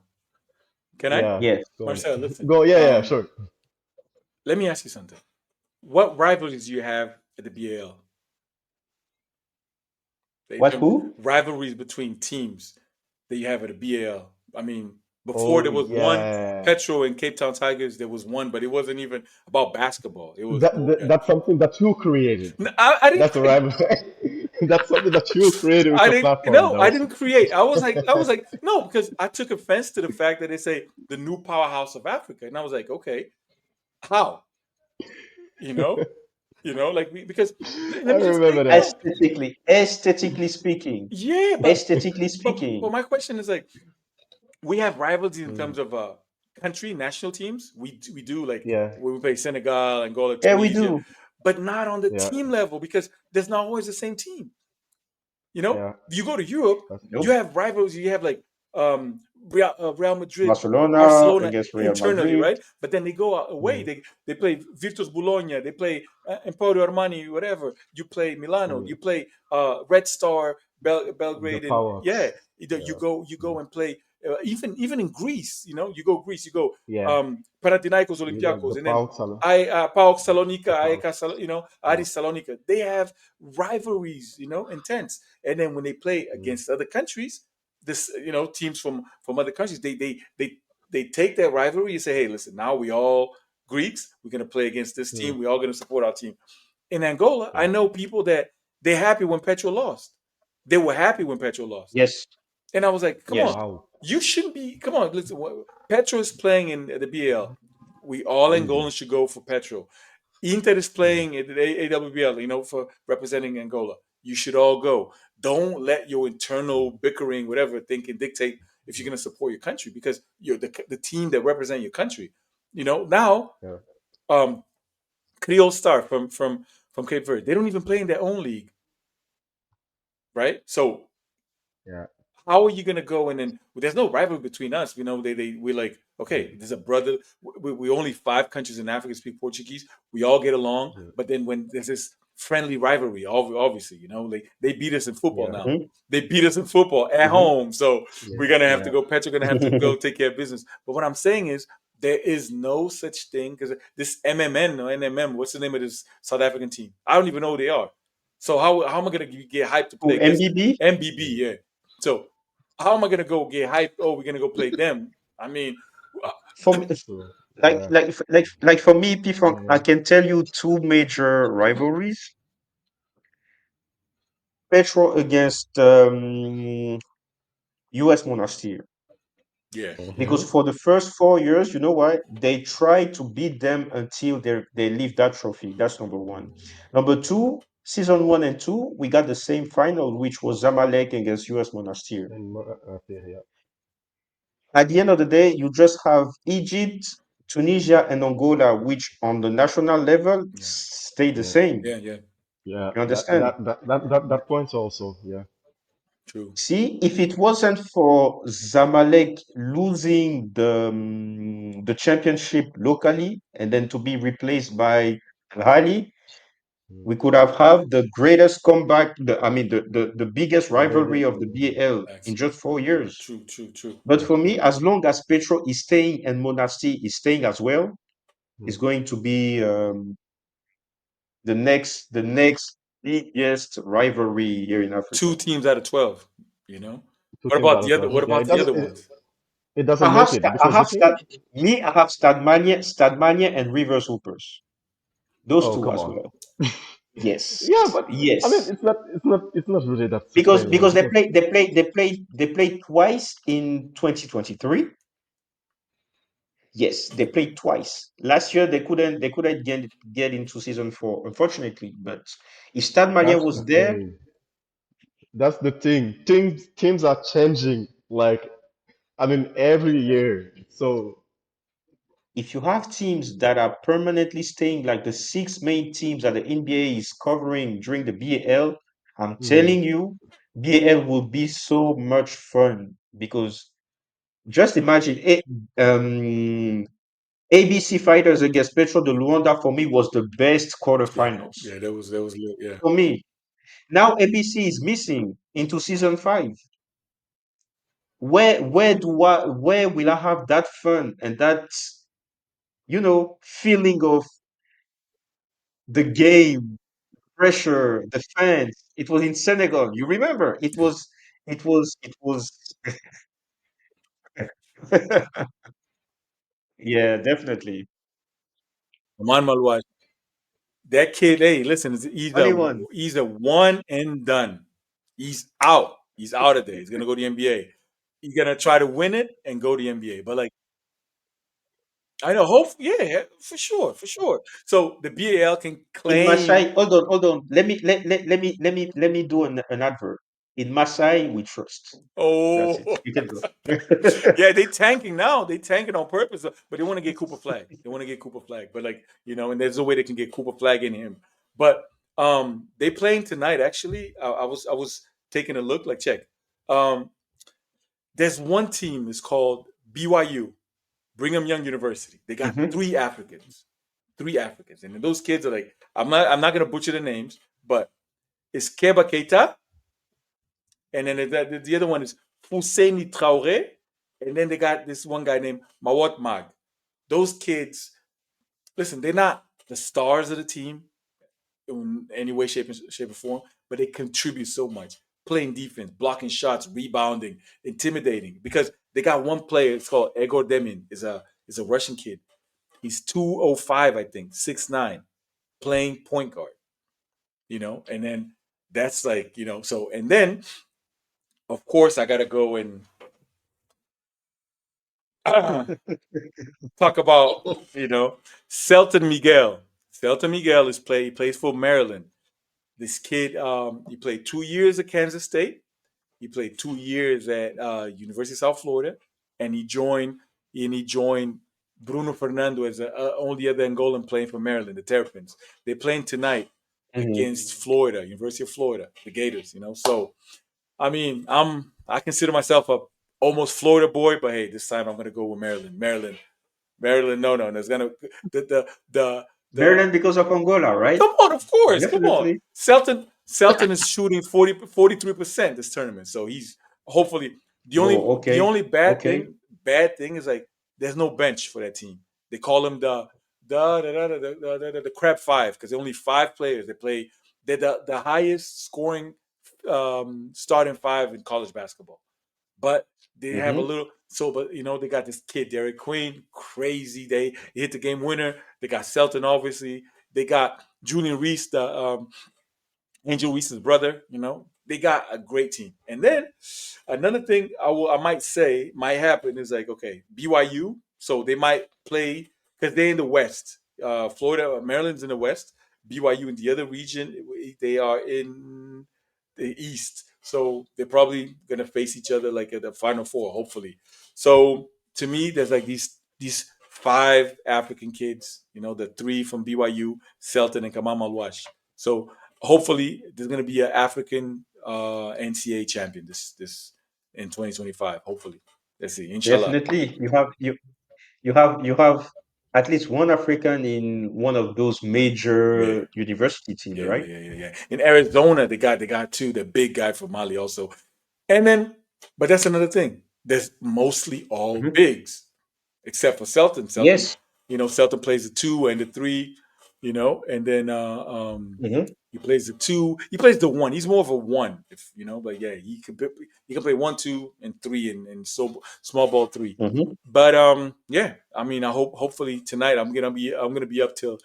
Can I? Yeah. Yes. Go on. Marcel, listen. Go. Yeah. Yeah. Sure. Let me ask you something. What rivalries do you have at the BAL? What who? Rivalries between teams that you have at the BAL. I mean, before Oh there was one yeah. Petro and Cape Town Tigers, there was one, but it wasn't even about basketball. It was yeah. That's something that you created. No, I didn't That's a create. rival. That's something that you created with I your didn't. platform. No, That I was didn't create. I was like, no, because I took offense to the fact that they say the new powerhouse of Africa, and I was like, okay, how? You know, like because I let me just say remember that. no. Aesthetically speaking, Yeah, aesthetically but speaking. my question is like we have rivalries in Mm, terms of country national teams. We do like yeah. when we play Senegal, Angola, Yeah, we Tunisia, do. but not on the Yeah. team level because there's not always the same team. You know, Yeah. you go to Europe, That's you true. Nope. have rivals. You have like Real Madrid, Barcelona Barcelona against Real internally, Madrid. right? But then they go out away. Mm, They play Virtus Bologna. They play Emporio Armani, whatever. You play Milano. mm. You play Red Star, The Belgrade, and power yeah, ups. Yeah. you go Mm, and play. Even in Greece, you go Greece. You go yeah. Panathinaikos, You got the Olympiacos, and then power salon. PAOK The Salonika, power. Yeah. Aris Salonika. They have rivalries, intense. And then when they play Mm, against other countries, this teams from other countries, they take that rivalry and say, hey, listen, now we all Greeks, we're gonna play against this mm, team, we all gonna support our team. In Angola, I yeah. know people that they're happy when Petro lost. They were happy when Petro lost. Yes. And I was like, come on, Yes. Wow. you shouldn't be. Come on, listen. Petro is playing in the BL. We all Easy. Angolans should go for Petro. Inter is Mm, playing at the AWBL, for representing Angola. You should all go. Don't let your internal bickering, whatever, thinking dictate if you're going to support your country because you're the team that represent your country. Now, yeah. um, Creole Star from Cape Verde, they don't even play in their own league, right? So Yeah. how are you going to go and then there's no rivalry between us? We're like, okay, Mm, there's a brother. We only 5 countries in Africa speak Portuguese. We all get along. mm, But then when there's this friendly rivalry, obviously, like they beat us in football yeah. now. Hmm. They beat us in football at Mm-hmm. home. So Yeah. we're going to have to Yeah. go. Petra going to have to go take care of business. But what I'm saying is there is no such thing because this MMN or NMM, what's the name of this South African team? I don't even know who they are. So how am I going to get hyped to play Who, against MBB? MBB? Mm, Yeah. So how am I gonna go get hyped? Oh, we're gonna go play them. I mean, For the, me, true. like Yeah. like like for me, P Funk, I Mm, can tell you two major rivalries. Petro against US Monastir. yeah, yeah, Because mm-hmm. for the first 4 years, you know why? They try to beat them until they leave that trophy. That's number one. Number two, season 1 and 2, we got the same final, which was Zamalek against US Monastir. And okay, yeah. At the end of the day, you just have Egypt, Tunisia, and Angola, which on the national level yeah, stay the Yeah. same. yeah, yeah. Yeah. You That understand? that that that that, that points also. Yeah. True. See, if it wasn't for Zamalek losing the championship locally and then to be replaced by Al, Mm. we could have the greatest comeback, I mean, the biggest The rivalry biggest. of the BAL in Facts. just 4 years. True, true, true. But That's for me, true. as long as Petro is staying and Monastir is staying as well, it's Mm. going to be the next biggest rivalry here in Africa. 2 teams out of 12. You know. Two What teams about out the of other? 12. What Yeah. about It the doesn't. other ones? It I doesn't have make it sta- I because the have thing. stat me. I have Stadmania, and Rivers Hoopers. Those Oh two come as on. well. Yes, Yeah, but I mean, yes. it's not really that Because sustainable they because played they played twice in 2023. Yes, they played twice. Last year they couldn't get into season 4, unfortunately. But if Stadmania that's the was there, thing. That's the thing. Teams are changing. Like I mean, every year. So if you have teams that are permanently staying, like the six main teams that the NBA is covering during the BAL, I'm mm, telling you, BAL will be so much fun because just imagine it. ABC Fighters against Petro de Luanda for me was the best Yeah, quarterfinals yeah, that was lit, yeah. for me. Now ABC is missing into season 5. Where will I have that fun and that feeling of the game, pressure, the fans? It was in Senegal. You remember? It was yeah, definitely. Aman Malwaj. That kid, hey, listen, Only one. he's a one and done. He's out. He's out of there. He's gonna go to the NBA. He's gonna try to win it and go to the NBA. But like I know, hope yeah, yeah, for sure, for sure. So the BAL can In claim. Masai, hold on. Let me do an advert. In Masai, we trust. That's Oh, it. You can go. yeah, they tanking now. They tanking on purpose, but they want to get Cooper Flag. They want to get Cooper Flag, but like and there's no way they can get Cooper Flag in him. But they playing tonight. Actually, I was taking a look. Like check. Um, there's one team. It's called BYU, Brigham Young University. They got Mhm. three Africans, and those kids are like I'm not gonna butcher the names, but it's Keba Keita, and then the other one is Husseini Traore, and then they got this one guy named Mawat Mag. Those kids, listen, they're not the stars of the team in any way, shape or form, but they contribute so much. Playing defense, blocking shots, rebounding, intimidating. Because they got one player, it's called Egor Demin, is a Russian kid. He's 205, I think, 6'9", playing point guard, and then that's like, so and then of course I gotta go and talk about, you know, Celton Miguel. Celton Miguel he plays for Maryland. This kid, he played 2 years at Kansas State. He played 2 years at University of South Florida, and he joined Bruno Fernando as the only other Angolan playing for Maryland, the Terrapins. They're playing tonight Mhm. against Florida, University of Florida, the Gators. So I mean, I consider myself a almost Florida boy, but hey, this time I'm gonna go with Maryland. Maryland, no, no, there's gonna the Maryland because of Angola, right? come on, of course, come on. Definitely. Selton is shooting 43% this tournament, so he's hopefully the only Oh, the okay. only bad Okay. thing is like there's no bench for that team. They call them the crab five because they're only five players. They're the highest scoring starting five in college basketball, but they have a Mhm. little but they got this kid Derek Queen, crazy. They hit the game winner. They got Selton, obviously. They got Julian Reese, the Angel Reese's brother. They got a great team. And then another thing I might say might happen is like, okay, BYU, so they might play because they're in the West. Florida, Maryland's in the West. BYU in the other region, they are in the East. So they're probably gonna face each other like at the Final Four, hopefully. So to me, there's like these five African kids. The three from BYU, Selton and Kamama Wash. So hopefully there's going to be an African NCAA champion this in 2025. Hopefully, let's see. Inshallah. Definitely. You have at least one African in one of those Yeah, major university teams, yeah, yeah, right? yeah, yeah, yeah. In Arizona, they got two. The big guy from Mali also, and then, but that's another thing. There's mostly all Mhm. bigs except for Selton. Selton, Yes. Selton plays the two and the three, and then Mhm. he plays the two. He plays the one. He's more of a one, if but yeah, he can play one, two, and three, and so small ball three. Mhm. But yeah, I mean, hopefully tonight I'm gonna be up till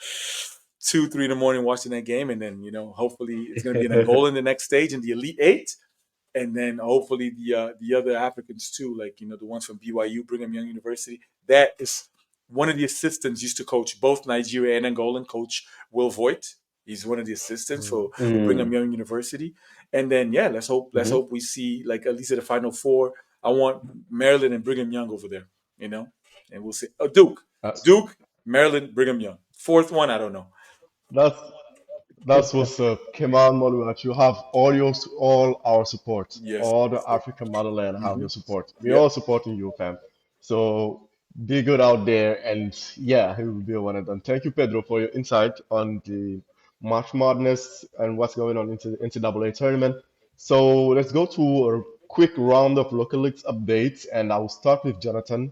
2, 3 in the morning watching that game, and then hopefully it's gonna be an Angola in the next stage in the Elite Eight, and then hopefully the other Africans too, like the ones from BYU, Brigham Young University. That is one of the assistants used to coach both Nigeria and Angolan. Coach Will Voigt. He's one of the assistants for Brigham Mm. Young University. And then yeah, let's Mhm. hope we see like at least at the Final Four. I want Maryland and Brigham Young over there. And we'll see. Oh, That's Duke, Maryland, Brigham Young. Fourth one, I don't know. that's that's what's up. Kemal Moluat, you have all our support. Yes, All the yes, sir. African motherland have Mm-hmm. your support. We're all Yep. supporting you, fam. So Be good out there, and yeah, he will be a one and done. Thank you, Pedro, for your insight on the March Madness and what's going on into the NCAA tournament. So let's go to a quick round of local leagues updates, and I will start with Jonathan,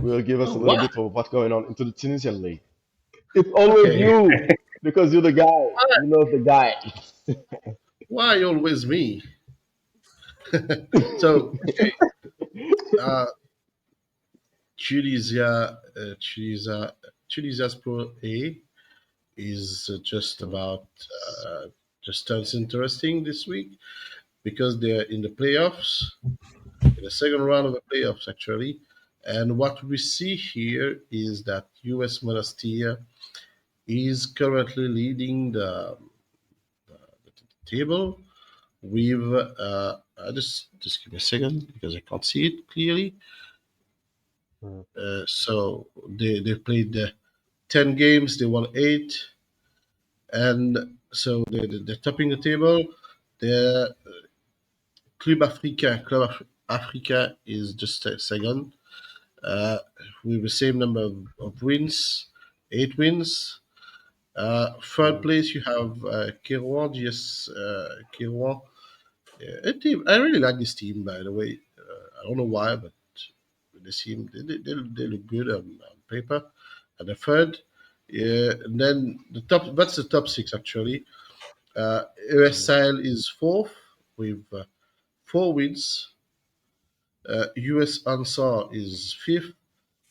who will give us Oh, a little why? bit of what's going on into the Tunisian league. It's always Okay. you because you're the guy. Why? You know the guy. Why always me? So, okay. Uh, Tunisia's Pro A is just about just turns interesting this week because they're in the playoffs, in the second round of the playoffs actually. And what we see here is that US Monastir is currently leading the table with just give me a second because I can't see it clearly. So they played 10 games, they won 8, and so they're topping the table. The Africa is just second uh, with the same number of wins, 8 wins. Third place you have Kirouan, GS Kirouan. A team. I really like this team, by the way. I don't know why, but they seem they look good on paper. And the third, yeah, and then the top. That's the top six actually. US Sahel is fourth with 4 wins. US Ansar is fifth,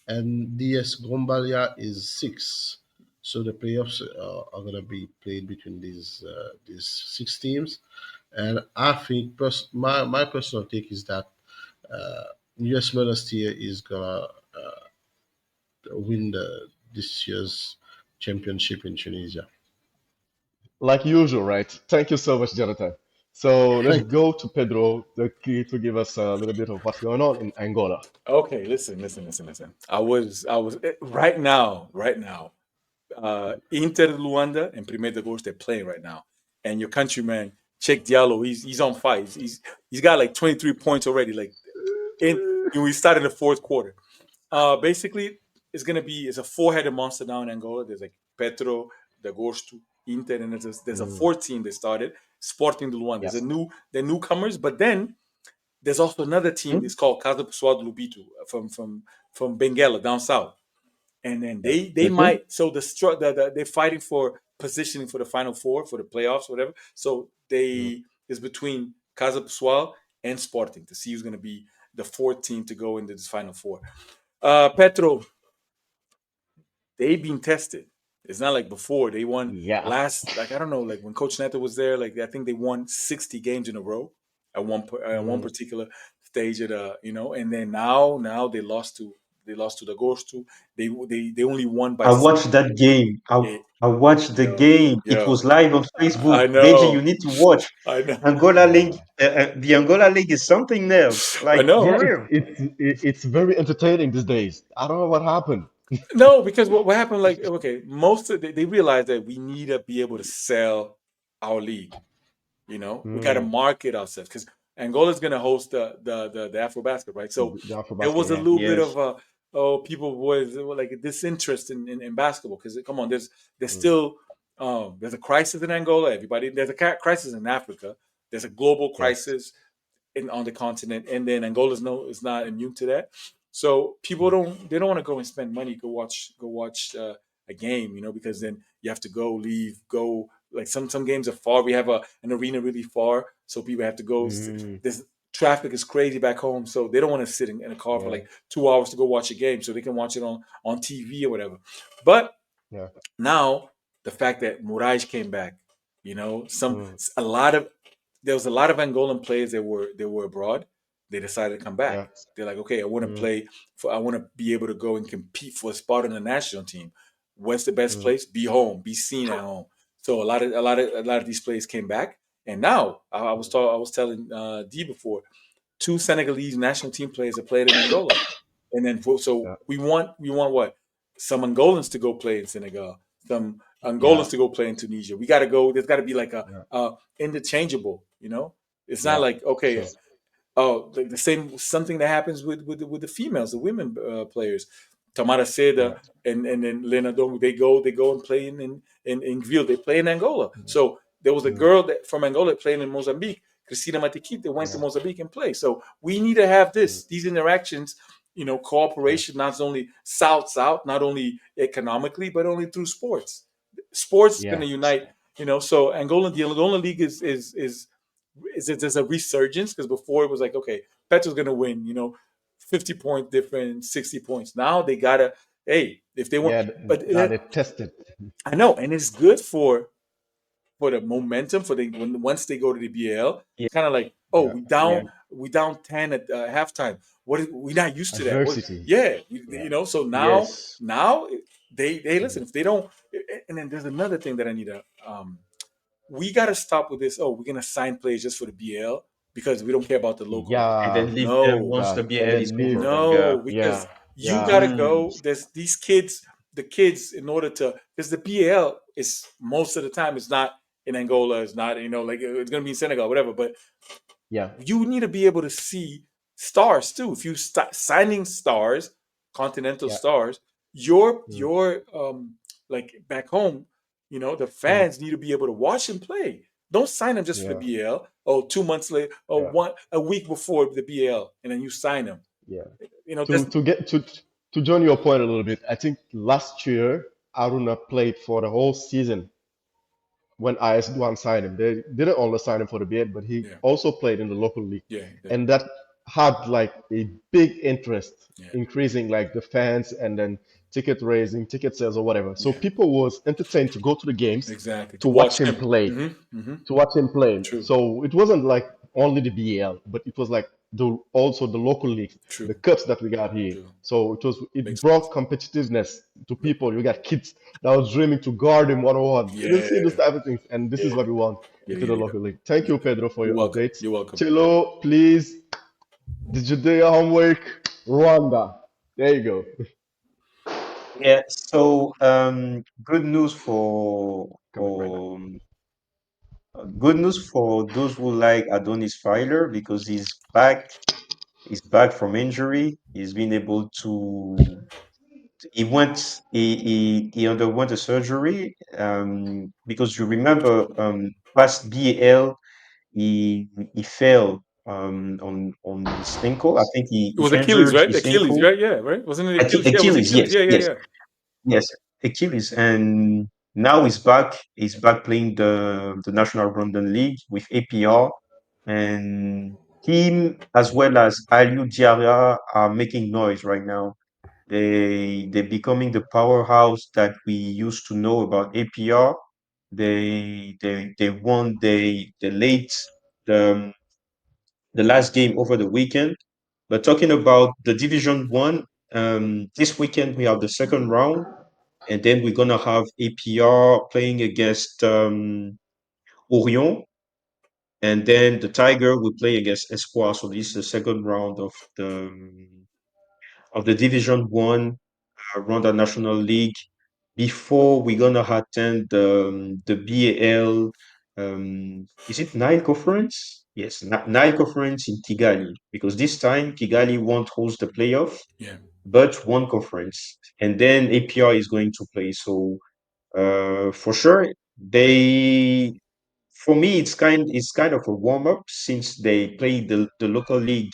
and DS Grombalia is sixth. So the playoffs are going to be played between these 6 teams. And I think my personal take is that uh, US Monastir is gonna win this year's championship in Tunisia. Like usual, right? Thank you so much, Jonathan. So let's Thank you. go to Pedro, the key to give us a little bit of what's going on in Angola. Okay, listen. I was right now. Inter Luanda and Primeiro de Agosto, they're playing right now, and your countryman Cheikh Diallo, he's on fire. He's got like 23 points already. Like in we started the fourth quarter. Basically, it's a four-headed monster now in Angola. There's like Petro, Dagosto, Inter, and there's a Mm, fourth team that started, Sporting de Luanda. yeah. They're newcomers, but then there's also another team. Hmm? It's called Casa Pessoal de Lubito from Benguela down south, and then Yeah. they They're good. might. So they're fighting for positioning for the final four for the playoffs, whatever. So Mm. they is between Casa Pessoal and Sporting to see who's going to be the fourth team to go into this final four. Petro, they've been tested. It's not like before. They won Yeah. last, like I don't know, like when Coach Neto was there, like I think they won 60 games in a row at one Mm. particular stage of and then now they lost to the Gostu. They only won by I watched that game. eh, I watched the yo game. It yo. was live on Facebook. I Deji, you know, need to watch. I know, Angola League. Yeah. The Angola League is something else. I Like know. Yeah, for real. it's very entertaining these days. I don't know what happened. No, because what happened? Like okay, most of they realized that we need to be able to sell our league. We got to Mm. market ourselves because Angola's going to host the Afro basket, right? So The Afro there basket, was a yeah. little bit Yes. of people were like disinterest in basketball because come on, there's Mm. still there's a crisis in Angola. There's a crisis in Africa. There's a global Yes. crisis on the continent, and then Angola's is not immune to that. So people Mm. don't want to go and spend money go watch a game, because then you have to go like some games are far. We have an arena really far, so people have to go. Mm. This traffic is crazy back home, so they don't want to sit in a car for Yeah. like 2 hours to go watch a game, so they can watch it on TV or whatever. But Yeah. now the fact that Moraes came back, some Mm. a lot of there was a lot of Angolan players that were abroad. They decided to come back. Yeah. They're like, okay, Mm. I want to be able to go and compete for a spot in the national team. What's the best Mm. place? Be home, be seen at home. So a lot of these players came back, and now I was telling D before, two Senegalese national team players have played in Angola, and then so Yeah. we want what, some Angolans to go play in Senegal, some Yeah. Angolans to go play in Tunisia. We got to go. There's got to be like Yeah. a interchangeable. It's not Yeah. like okay, Sure. the same something that happens with the females, the women players. Tamara Seda Yeah. and then Leonardo, they go and play in Ville. They play in Angola. So there was a Mm. girl that from Angola playing in Mozambique. Christina Matikita went to Yeah. Mozambique and played. So we need to have Mm. these interactions, cooperation, Yes. not only South, not only economically, but only through sports. Sports is going Yeah. to unite. So the Angola League is there's a resurgence because before it was like, okay, Petro's going to win, 50-point difference, 60 points. Now they gotta, hey, if they want, Yeah. but Now they test it. I know, and it's good for the momentum for the once they go to the BL. Yeah, It's kind of like, oh, Yeah. yeah, we down 10 at halftime. We're not used to that. Adversity. Yeah, Yeah. so now Yes. now they Mm. listen. If they don't, and then there's another thing that I need to we got to stop with this. Oh, we're gonna sign players just for the BL because we don't care about the local league. and Yeah. then leave them No, once the God. And BL is then leave. over. Yeah. no, Yeah. because you Yeah. gotta Mm. go. There's these kids, the kids, in order to because the BL is most of the time it's not in Angola, it's not like it's gonna be in Senegal, whatever. But Yeah. you need to be able to see stars too. If you start signing stars, continental Yeah. stars, your Mm. your like back home, the Mm. fans need to be able to watch them play. Don't sign them just for the Yeah. BL. Oh, 2 months later, or Yeah. a week before the BL, and then you sign them. Yeah. That's To join your point a little bit, I think last year Aruna played for the whole season when IS1 signed him. They didn't only sign him for the bid, but he yeah, also played in the local league, yeah, yeah, and that had like a big interest, yeah, increasing like the fans and then ticket raising, ticket sales or whatever. So yeah. people was entertained to go to the games Exactly. to To watch watch him him. play to watch him play. True. So it wasn't like only the BL, but it was like also the local leagues, True. the cups that we got here. True. So it Makes sense. brought competitiveness to people. You got kids that was dreaming to guard him 101. You don't see Yeah. this type of things, and this Yeah. is what we want Yeah. into Yeah. the Yeah. local league. Thank Yeah. you, Pedro, for You're your welcome. updates. You're welcome. Chilo, please. Did you do your homework? Rwanda. There you go. Yeah. So, good news for Coming right now. good news for those who like Adonis Filer because he's back. He's back from injury. He's been able to. He underwent a surgery. Because you remember, past BAL, he fell on his ankle. I think It he was Achilles, injured right? his Achilles, ankle. right? Yeah, right. Wasn't it Achilles? Yeah, it was Achilles, Achilles. yes, Yeah, yeah, yes, yeah. yes, Achilles, and now he's back. He's back playing the National Rwandan League with APR, and him as well as Aliou Diarra are making noise right now. They're becoming the powerhouse that we used to know about APR. They won the the last game over the weekend. But talking about the Division One, this weekend we have the second round, and then we're gonna have APR playing against Orion, and then the Tiger will play against Espoir. So this is the second round of the Division One Rwanda National League before we're gonna attend the BAL. Is it Nile Conference? Yes, Nile Conference in Kigali because this time Kigali won't host the playoff, Yeah. but one conference, and then APR is going to play. So for sure, they for me it's kind of a warm up since they play the local league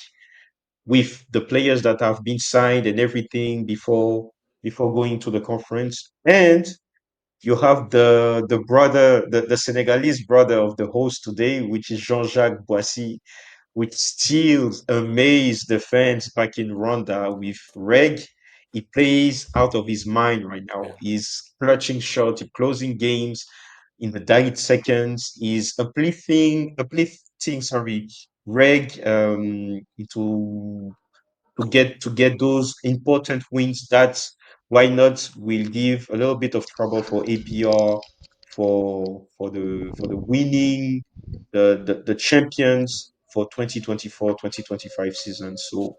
with the players that have been signed and everything before going to the conference. And you have the Senegalese brother of the host today, which is Jean-Jacques Boissy, which still amazed the fans back in Rwanda with Reg. He plays out of his mind right now. Yeah. He's clutching shots, he's closing games in the died seconds. He's uplifting, sorry, Reg to get those important wins. That's why not will give a little bit of trouble for APR for the winning the champions for 2024-2025 season. So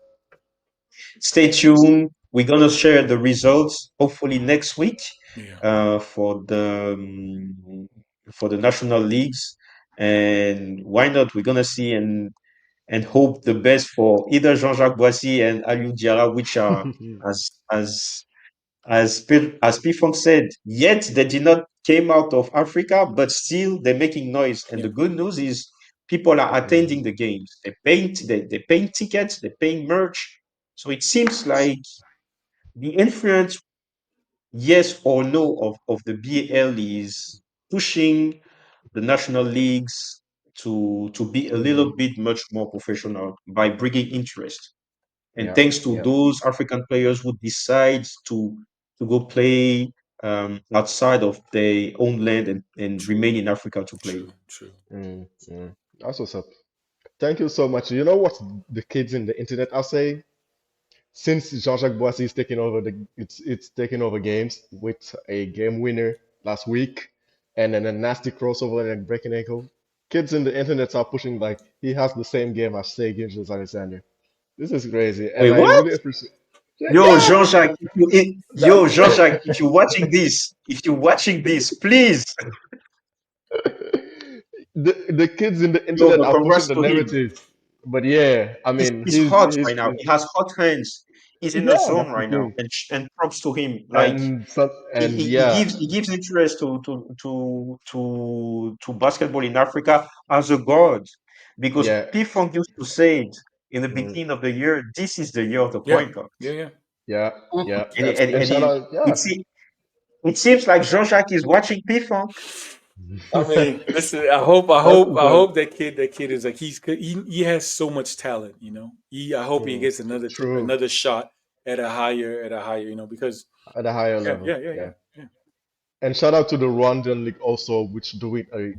stay tuned. We're gonna share the results hopefully next week Yeah. uh, for the um, for the national leagues. And why not? We're gonna see and hope the best for either Jean-Jacques Boissy and Aliou Diarra, which are as as as P Funk said, yet they did not came out of Africa, but still they're making noise. And Yeah. the good news is people are Mm, attending the games. They're paying tickets, they're paying merch. So it seems like the influence, yes or no, of the BAL is pushing the national leagues to be a little mm. bit much more professional by bringing interest. And Yeah, thanks to yeah. those African players who decide to go play outside of their own land and True. remain in Africa to play. True. True. Mm, mm. That's what's up. Thank you so much. You know what the kids in the internet are saying? Since Jean-Jacques Boissy is taking over it's taking over games with a game winner last week and then a nasty crossover and a breaking ankle. Kids in the internet are pushing like he has the same game as Shea Alexander. This is crazy, Wait, and I what? really appreciate. Yo, Yeah, Jean-Jacques, yo, that's Jean-Jacques, if you're watching this, please, the kids in the yo, internet but are pushing congrats the to him. narratives. But yeah, I He's, mean, he's hot right now. he's He has hot hands. He's in the yeah, zone that's the right now, thing. and props to him. Like And some and yeah, he gives interest to basketball in Africa as a god, because yeah, P Funk used to say it in the mm, beginning of the year. This is the year of the Yeah. point guards, Yeah. Yeah. yeah, yeah. And Absolutely. shout out, it yeah. it seems like Jean-Jacques is watching P Funk. I mean, listen. That's what's I up. hope that kid is like he has so much talent. You know, I hope he Mm, gets true. another shot at a higher. You know, because At a higher yeah, level. yeah, yeah, Yeah. yeah, yeah, And shout out to the Rwandan League also, which doing a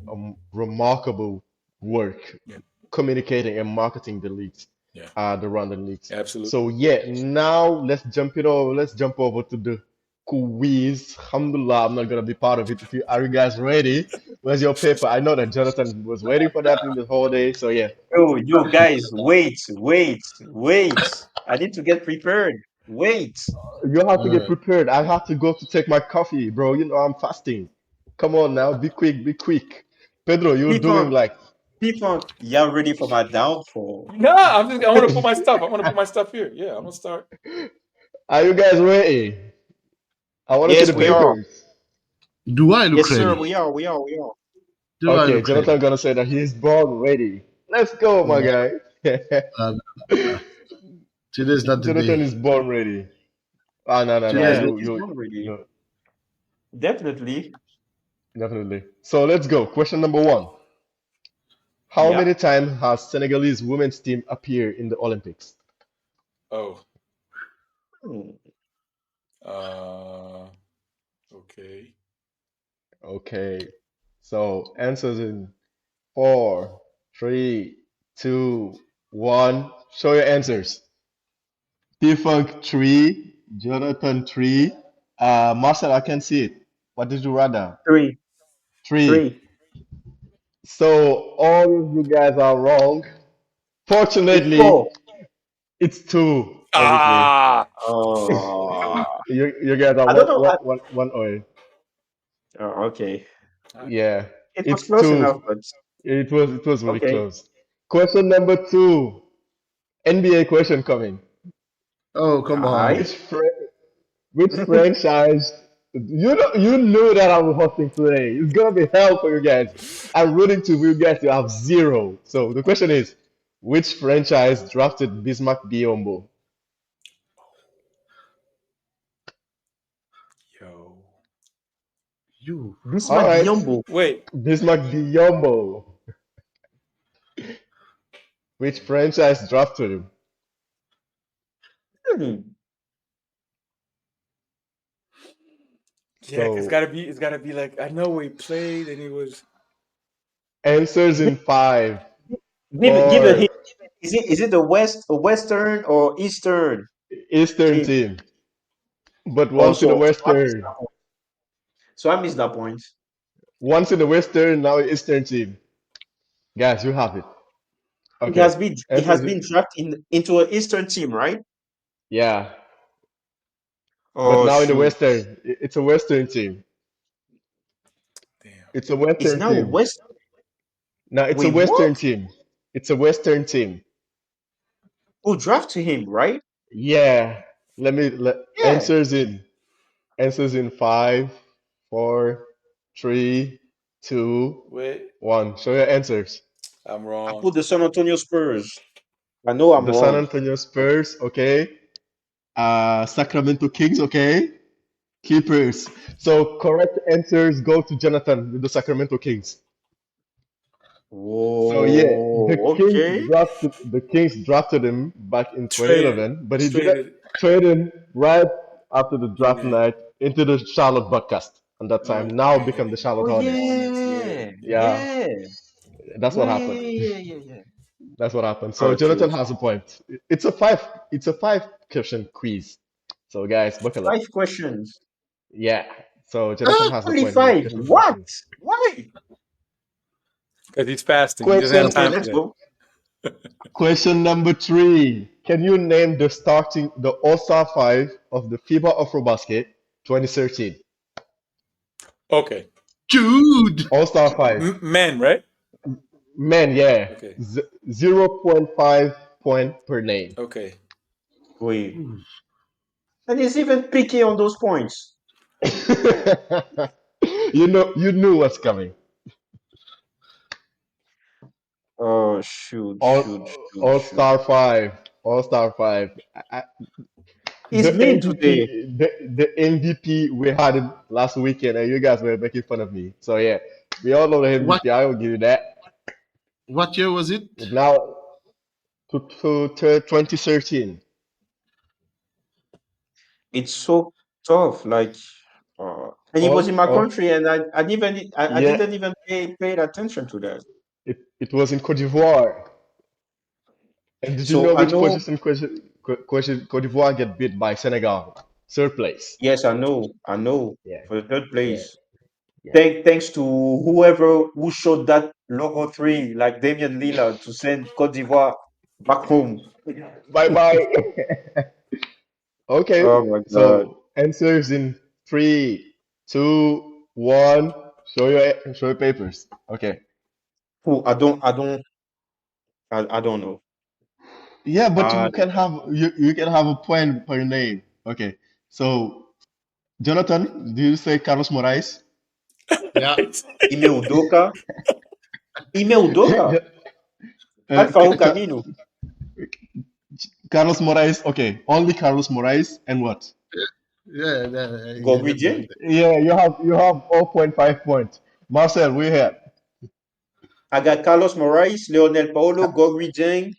remarkable work yeah, communicating and marketing the leagues, yeah. the Rwandan leagues. Absolutely. So yeah, now let's jump over to the quiz. Alhamdulillah, I'm not gonna be part of it. If you are you guys ready? Where's your paper? I know that Jonathan was waiting for that in the whole day. So yeah, Yo, guys, wait. I need to get prepared. Wait. you have to get Uh, prepared. I have to go to take my coffee, bro. You know I'm fasting. Come on now, be quick, be quick. Pedro, you're P doing Funk, like y'all ready for my downfall? No, I want to put my stuff. I want to put my stuff here. Yeah, I'm gonna start. Are you guys ready? I want to see Yes, the we are. papers. do I look Yes, sir, ready? we are. Do I Okay, look ready? Jonathan gonna say that he's born ready. Let's go, my No, guy. um, uh, today's not the Jonathan day. is born ready. Ah, no, no, no. Today's Yeah, not. he's not ready. You, Definitely. definitely. So let's go. Question number one. How Yeah. many times has Senegalese women's team appeared in the Olympics? Oh, Hmm. uh, okay. Okay. So answers in four, three, two, one. Show your answers. T-Funk three, Jonathan three. Marcel, I can see it. What did you write down? Three, Three. three. So all of you guys are wrong. It's Fortunately, four. it's two, obviously. Ah, Oh, You guys are I don't know. one away. Okay. Yeah, It was it's close enough, two. but It was really okay. close. Question number two. NBA question coming. Oh, come on. Which fr- which franchise? You knew that I was hosting today. It's gonna be hell for you guys. I'm rooting to you guys to have zero. So the question is, which franchise drafted Bismarck Biombo? yo. You. All Bismarck right, Biombo. Wait. Bismarck Biombo. Which franchise drafted him? Hmm. Yeah, So it's gotta be like I know where he played and he was. answers in five, Give a hint. four, Is it a Western or Eastern Eastern team? team, but Oh, once in the so I missed Western, that point. So I missed that point. once in the Western, now Eastern team. Guys, you have it. Okay, It has answers. been drafted into an Eastern team, right? Yeah, but Oh now in the shoot. Western, it's a Western team. Damn. It's a It's Western now team. West. Now it's a Wait, what? Western team. It's a Western team. Who drafted him, right? Yeah. Yeah. Answers in. Answers in five, four, three, two, Wait, one. Show your answers. I'm I wrong. put the San Antonio Spurs. I know I'm The San wrong. Antonio Spurs, okay. Sacramento Kings, okay. Keepers. So correct answers go to Jonathan with the Sacramento Kings. So yeah, Whoa, okay. the Kings drafted him back in Traded, 2011, but he didn't traded. trade him right after the draft Yeah. night into the Charlotte broadcast. And that time now become the Oh Charlotte Hornets. Hornets. Yeah, yeah, yeah. Yeah, yeah, that's what yeah, happened. yeah, yeah, yeah, yeah. That's what happened. So Oh Jonathan shoot. has a point. It's a five question quiz. So guys, buckle up. 5 questions. Yeah. So Jonathan has a Only point with the five. question number What? two. Why? Because he's fasting. He doesn't have Question Okay, time for let's that. go. question number three. Can you name the All-Star five of the FIBA AfroBasket 2013? Okay. Jude. All-Star five. Men, right? Man, yeah. Okay. 0.5 point per name. Okay. Wait. And he's even picky on those points. You knew what's coming. Oh shoot, shoot, All shoot, All shoot. Star five. All Star five. He's mean today. The MVP we had it last weekend, and you guys were making fun of me. So yeah, we all know the What MVP. I will give you that. what year was it? Now to 2013. It's so tough. Like, and he was in my All country, and I yeah. didn't even paid attention to that. It was in Cote d'Ivoire. And did you So know I which know. Cote d'Ivoire get beat by Senegal? Third place. Yes, I know. Yeah, For the third yeah, place, yeah. thanks to whoever who showed that logo three, like Damian Lillard, to send Cote d'Ivoire back home. Bye bye. Okay, Oh my God. so answers in three, two, one. Show your papers. Okay. Who I don't know. Yeah, but I you can have a point per name. Okay. So Jonathan, do you say Carlos Moraes? Yeah. Ime Udoka, Ime Udoka, Alpha Ca- Camino, Carlos Moraes. Okay, only Carlos Moraes and what? Yeah, yeah, yeah, let me Gogridien. read that. Yeah, you have 0.5 points. Marcel, we here. I got Carlos Moraes, Leonel Paulo, Ca- Gogridien,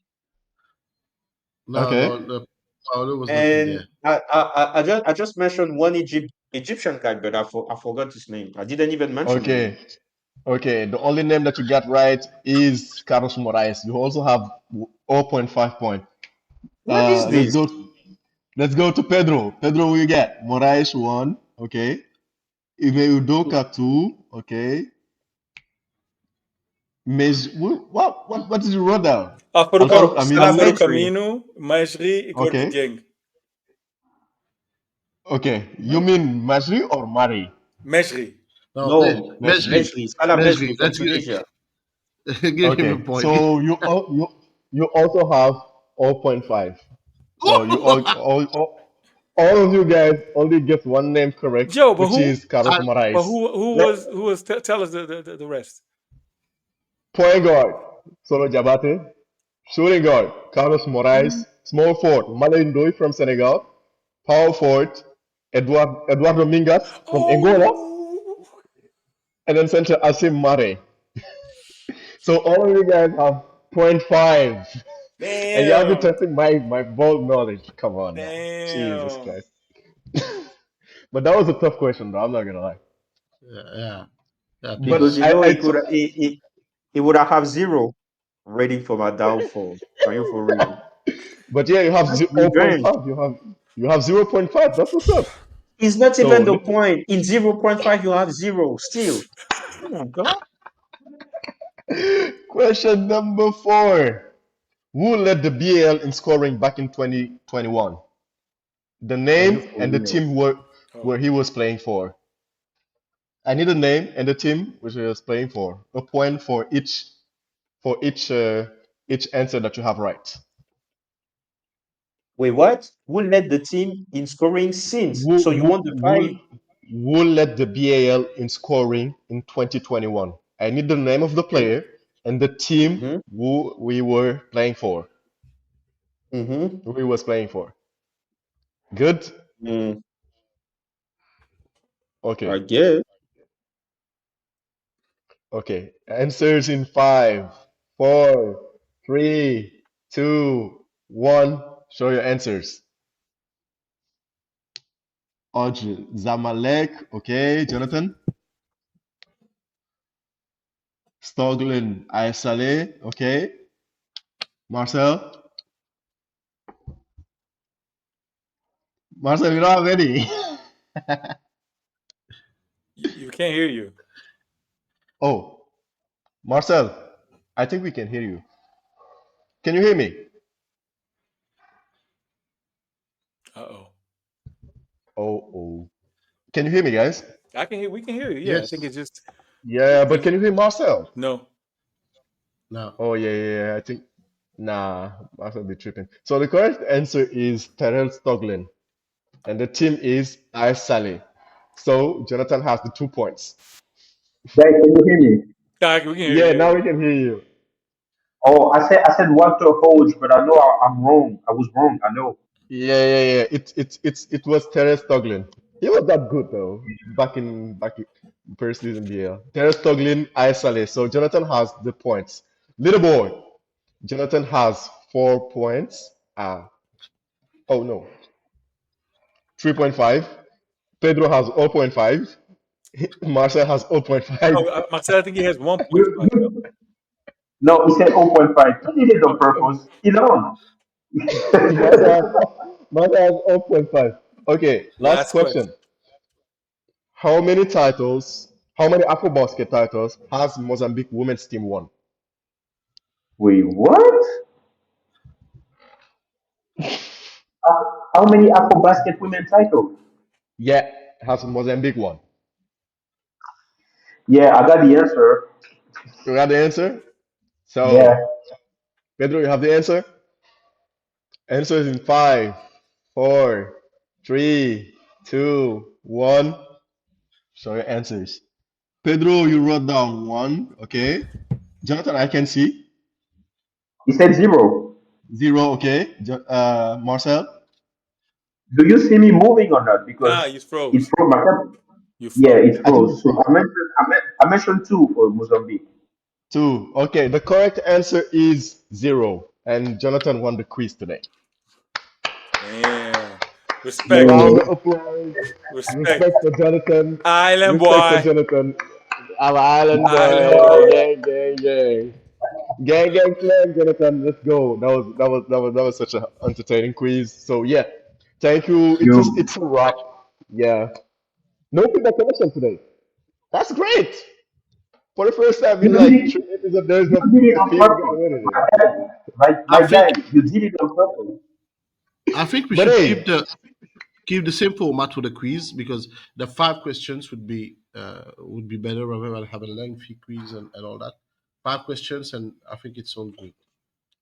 No, Okay. no, no. Paolo was not in and there. I just mentioned one Egyptian guy, but I forgot his name. I didn't even mention the name. Okay. Okay. The only name that you got right is Carlos Moraes. You also have 0.5 point. What is Let's this? go. Let's go to Pedro. Pedro, we get Moraes one. Okay. Ime Udoka two. Okay. What did you write down? Afro, Oh, Alfaro, I Afro mean, Salametry. Camino, Maestri, e Cor de okay. Gang. Okay. You mean Masri or Mari? Mesri. No, No, Mesri. Mesri, Salah Mesri. Mesri from Let's Tunisia. give him a Okay. point. So you also have 0.5. So you all of you guys only get one name correct, Joe, which is Carlos I, but Moraes. Let, who was tell us the rest. Point guard, Solo Jabate. Shooting guard, Carlos Moraes. Small forward, Malin Doi from Senegal. Power forward, Eduardo Mingas from Angola. Oh, And then center, Asim Mare. So all of you guys have point 0.5. And y'all be damn, testing my ball knowledge. Come on now. Jesus damn. Christ. But that was a tough question, though. I'm not gonna lie. yeah, yeah. But because Please. you know I he t- could he would have zero waiting for my downfall. Are you for real? but yeah, you have That's zero point revenge. 0.5. You have 0.5. That's what's up. It's not So even the point. In 0.5, you have zero still. Oh my God. question number four. Who led the BAL in scoring back in 2021? The Are you name for and the real? team where Oh, he was playing for. I need a name and the team which he was playing for. A point for each answer that you have right. Wait, what? Who led the team in scoring since? Who So you who won the who prize? who led the BAL in scoring in 2021? I need the name of the player and the team Mm-hmm. who we were playing for. Mm-hmm. Who we was playing for. Good? Mm, I Okay. guess. Okay. Answers in five, four, three, two, one. Show your answers. Audrey, Zamalek. Okay. Jonathan. Stoglin, Aysale. Okay. Marcel. Marcel, you don't have any. You can't hear you. Oh, Marcel, I think we can hear you. Can you hear me? Uh-oh. Oh, oh. Can you hear me, guys? I can hear. We can hear you. Yeah, I think Yes. it's just. Yeah, but There's can you hear Marcel? no. No. Oh, yeah, yeah, yeah. I think. Nah, Marcel be tripping. So the correct answer is Terrell Stoglin, and the team is Aysale. So Jonathan has the 2 points. Guys, can you hear me? Yeah, we can hear Yeah, you. now Yeah. we can hear you. Oh, I said Walter Hodge, but I know I'm wrong. I was wrong. I know. Yeah, yeah, yeah. It was Terence Stoglin. He was that good though. Back in first season BL. Terence Stoglin, Aysale. So Jonathan has the points. Leaderboard. Jonathan has 4 points. Oh no, 3.5. Pedro has 0.5. Marcel has 0.5. No, Marcel, I think he has You, 1.5. No. you, no, he said 0.5. He did it on purpose. He know. Marcel has, Marcel has 0.5. Okay, last Last question. question. How many AfroBasket titles has Mozambique women's team won? Wait, what? How many Afro Basket women titles? Yeah, has Mozambique won? Yeah, I got the answer. You got the answer? Yeah, So, Pedro, you have the answer? Answer is in five, four, three, two, one. Show your answers. Pedro, you wrote down one. Okay. Jonathan, I can see. he said zero. Zero. Okay. Marcel, Do you see me moving or not? Nah, Because you it froze. froze. You Yeah, froze. it I think you froze. So froze. I mentioned two for Mozambique. Two. Okay. The correct answer is zero. And Jonathan won the quiz today. Damn. Respect. Round Yeah. of applause. Respect. Respect for Jonathan. Island Respect for boy. Jonathan. Our island Island boy. boy. Gang, gang, gang. Gang, gang, flag, Jonathan. Let's go. That was such an entertaining quiz. So yeah, thank you. You It's a wrap. Yeah. No feedback connection today. That's great. For the first time you in did like it. 3 episodes, there's You no did it on feedback purpose. already. My guy, I my think guy, you did it on purpose. we But should keep hey, the same format for the quiz because the 5 questions would be better rather than have a lengthy quiz and all that. 5 questions, and I think it's all good.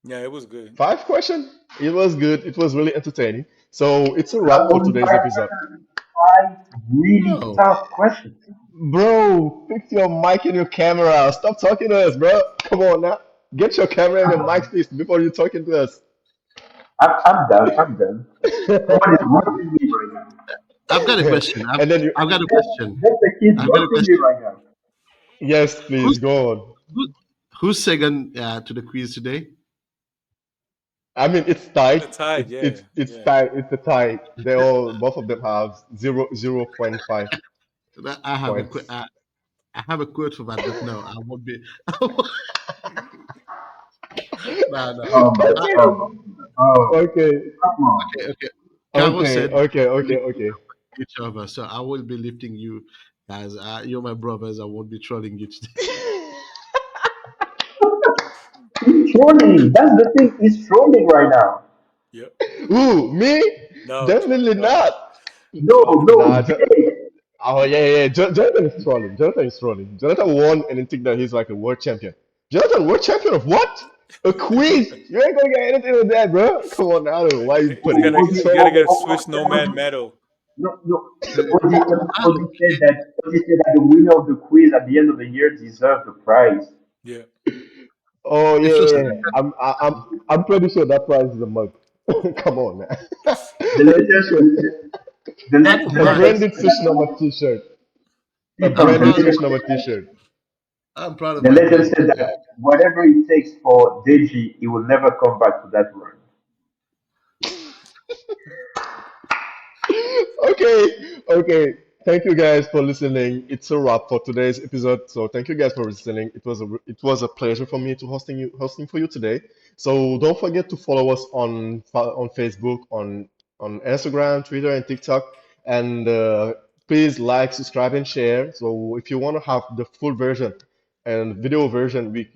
Yeah, it was good. 5 question. It was good. It was really entertaining. So it's a Not wrap for only today's five episode. questions, five really No, tough questions. Bro, fix your mic and your camera. Stop talking to us, bro. Come on now. Get your camera and your mic fixed before you're talking to us. I'm done. I'm done. Someone is watching me right now. I've got a question. And then you, I've got a Just, question. just the kids I've got a watching me question. right now. yes, please Who's go on. who, who's second to the quiz today? I mean, it's tight. The tide. It's Yeah. it's it's Yeah. tight. It's a tie. Both of them have 0.5 I have a points. I have a quote for that, but no, I won't be. No, no. Oh my Uh, Okay, god. Oh, okay, come on. okay, okay. Carol okay, said okay, we okay, lift okay. each other, so I will be lifting you guys. You're my brothers. I won't be trolling you today. He's trolling. That's the thing. He's trolling right now. Yep. Ooh, me? No. Definitely not. No, Nah. no, Jay. Oh yeah, yeah. Jonathan is trolling. Jonathan is trolling. Jonathan won and then think that he's like a world champion. Jonathan, world champion of what? A quiz? You ain't gonna get anything with that, bro. Come on now. Why you He's putting gonna it he's so? gonna get a Swiss Nomad medal. No, no. I'm Oji said that the winner of the quiz at the end of the year deserves the prize. Yeah. Oh yeah, It's just yeah, yeah. I'm pretty sure that prize is a mug. Come on, man. The A t-shirt, legend, I don't a the mind. legend branded said Swish that. Nomad t-shirt, a I'm The branded proud of Swish legend my Nomad said that. t-shirt. I'm proud of The my legend players. said Yeah. that whatever it takes for Deji, he will never come back to that run. Okay, okay. Thank you guys for listening. It's a wrap for today's episode. So thank you guys for listening. It was a pleasure for me to hosting for you today. So don't forget to follow us on Facebook, on Instagram, Twitter, and TikTok. And please like, subscribe, and share. So if you want to have the full version and video version, we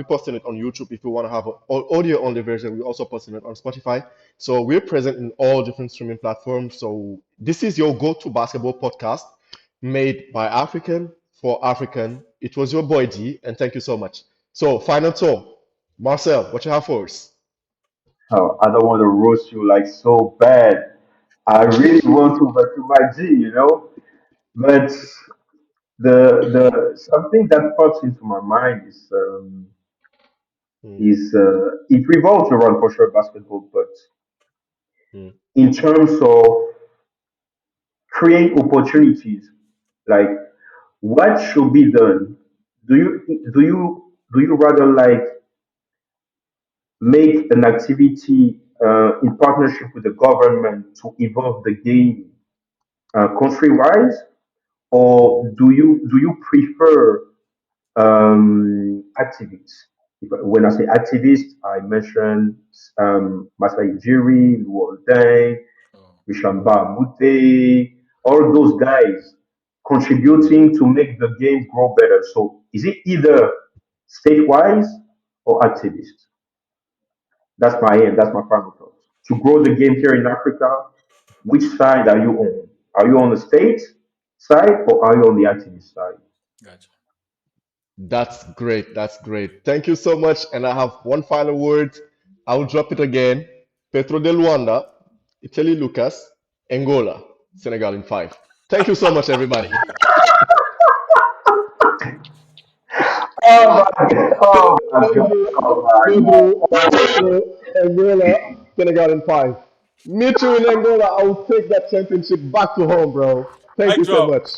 posting it on YouTube. If you want to have an audio only version, we also posting it on Spotify. So we're present in all different streaming platforms. So this is your go-to basketball podcast made by African for African. It was your boy D, and thank you so much. So final talk, Marcel, what you have for us? Oh, I don't want to roast you like so bad. I really want to my G, but the something that pops into my mind Hmm, is it revolves around for sure basketball, but hmm, in terms of creating opportunities, like what should be done? Do you rather like make an activity in partnership with the government to evolve the game country-wise, hmm, or do you prefer activists? When I say activists, I mention Masai Ujiri, Luolden, Oh. Bishamba Mute, all those guys hmm. contributing to make the game grow better. So is it either state-wise or activists? That's my aim. That's my final thought. To grow the game here in Africa, which side are you on? Are you on the state side or are you on the activist side? Gotcha. That's great. That's great. Thank you so much. And I have one final word. I will drop it again. Petro de Luanda, Italy Lucas, Angola, Senegal in five. Thank you so much, everybody. Oh my god! Oh my god! Pedro, Oh my Pedro, god! Petro, Angola, Senegal in five. Meet you in Angola. I will take that championship back to home, bro. Thank Mic you so drop. much.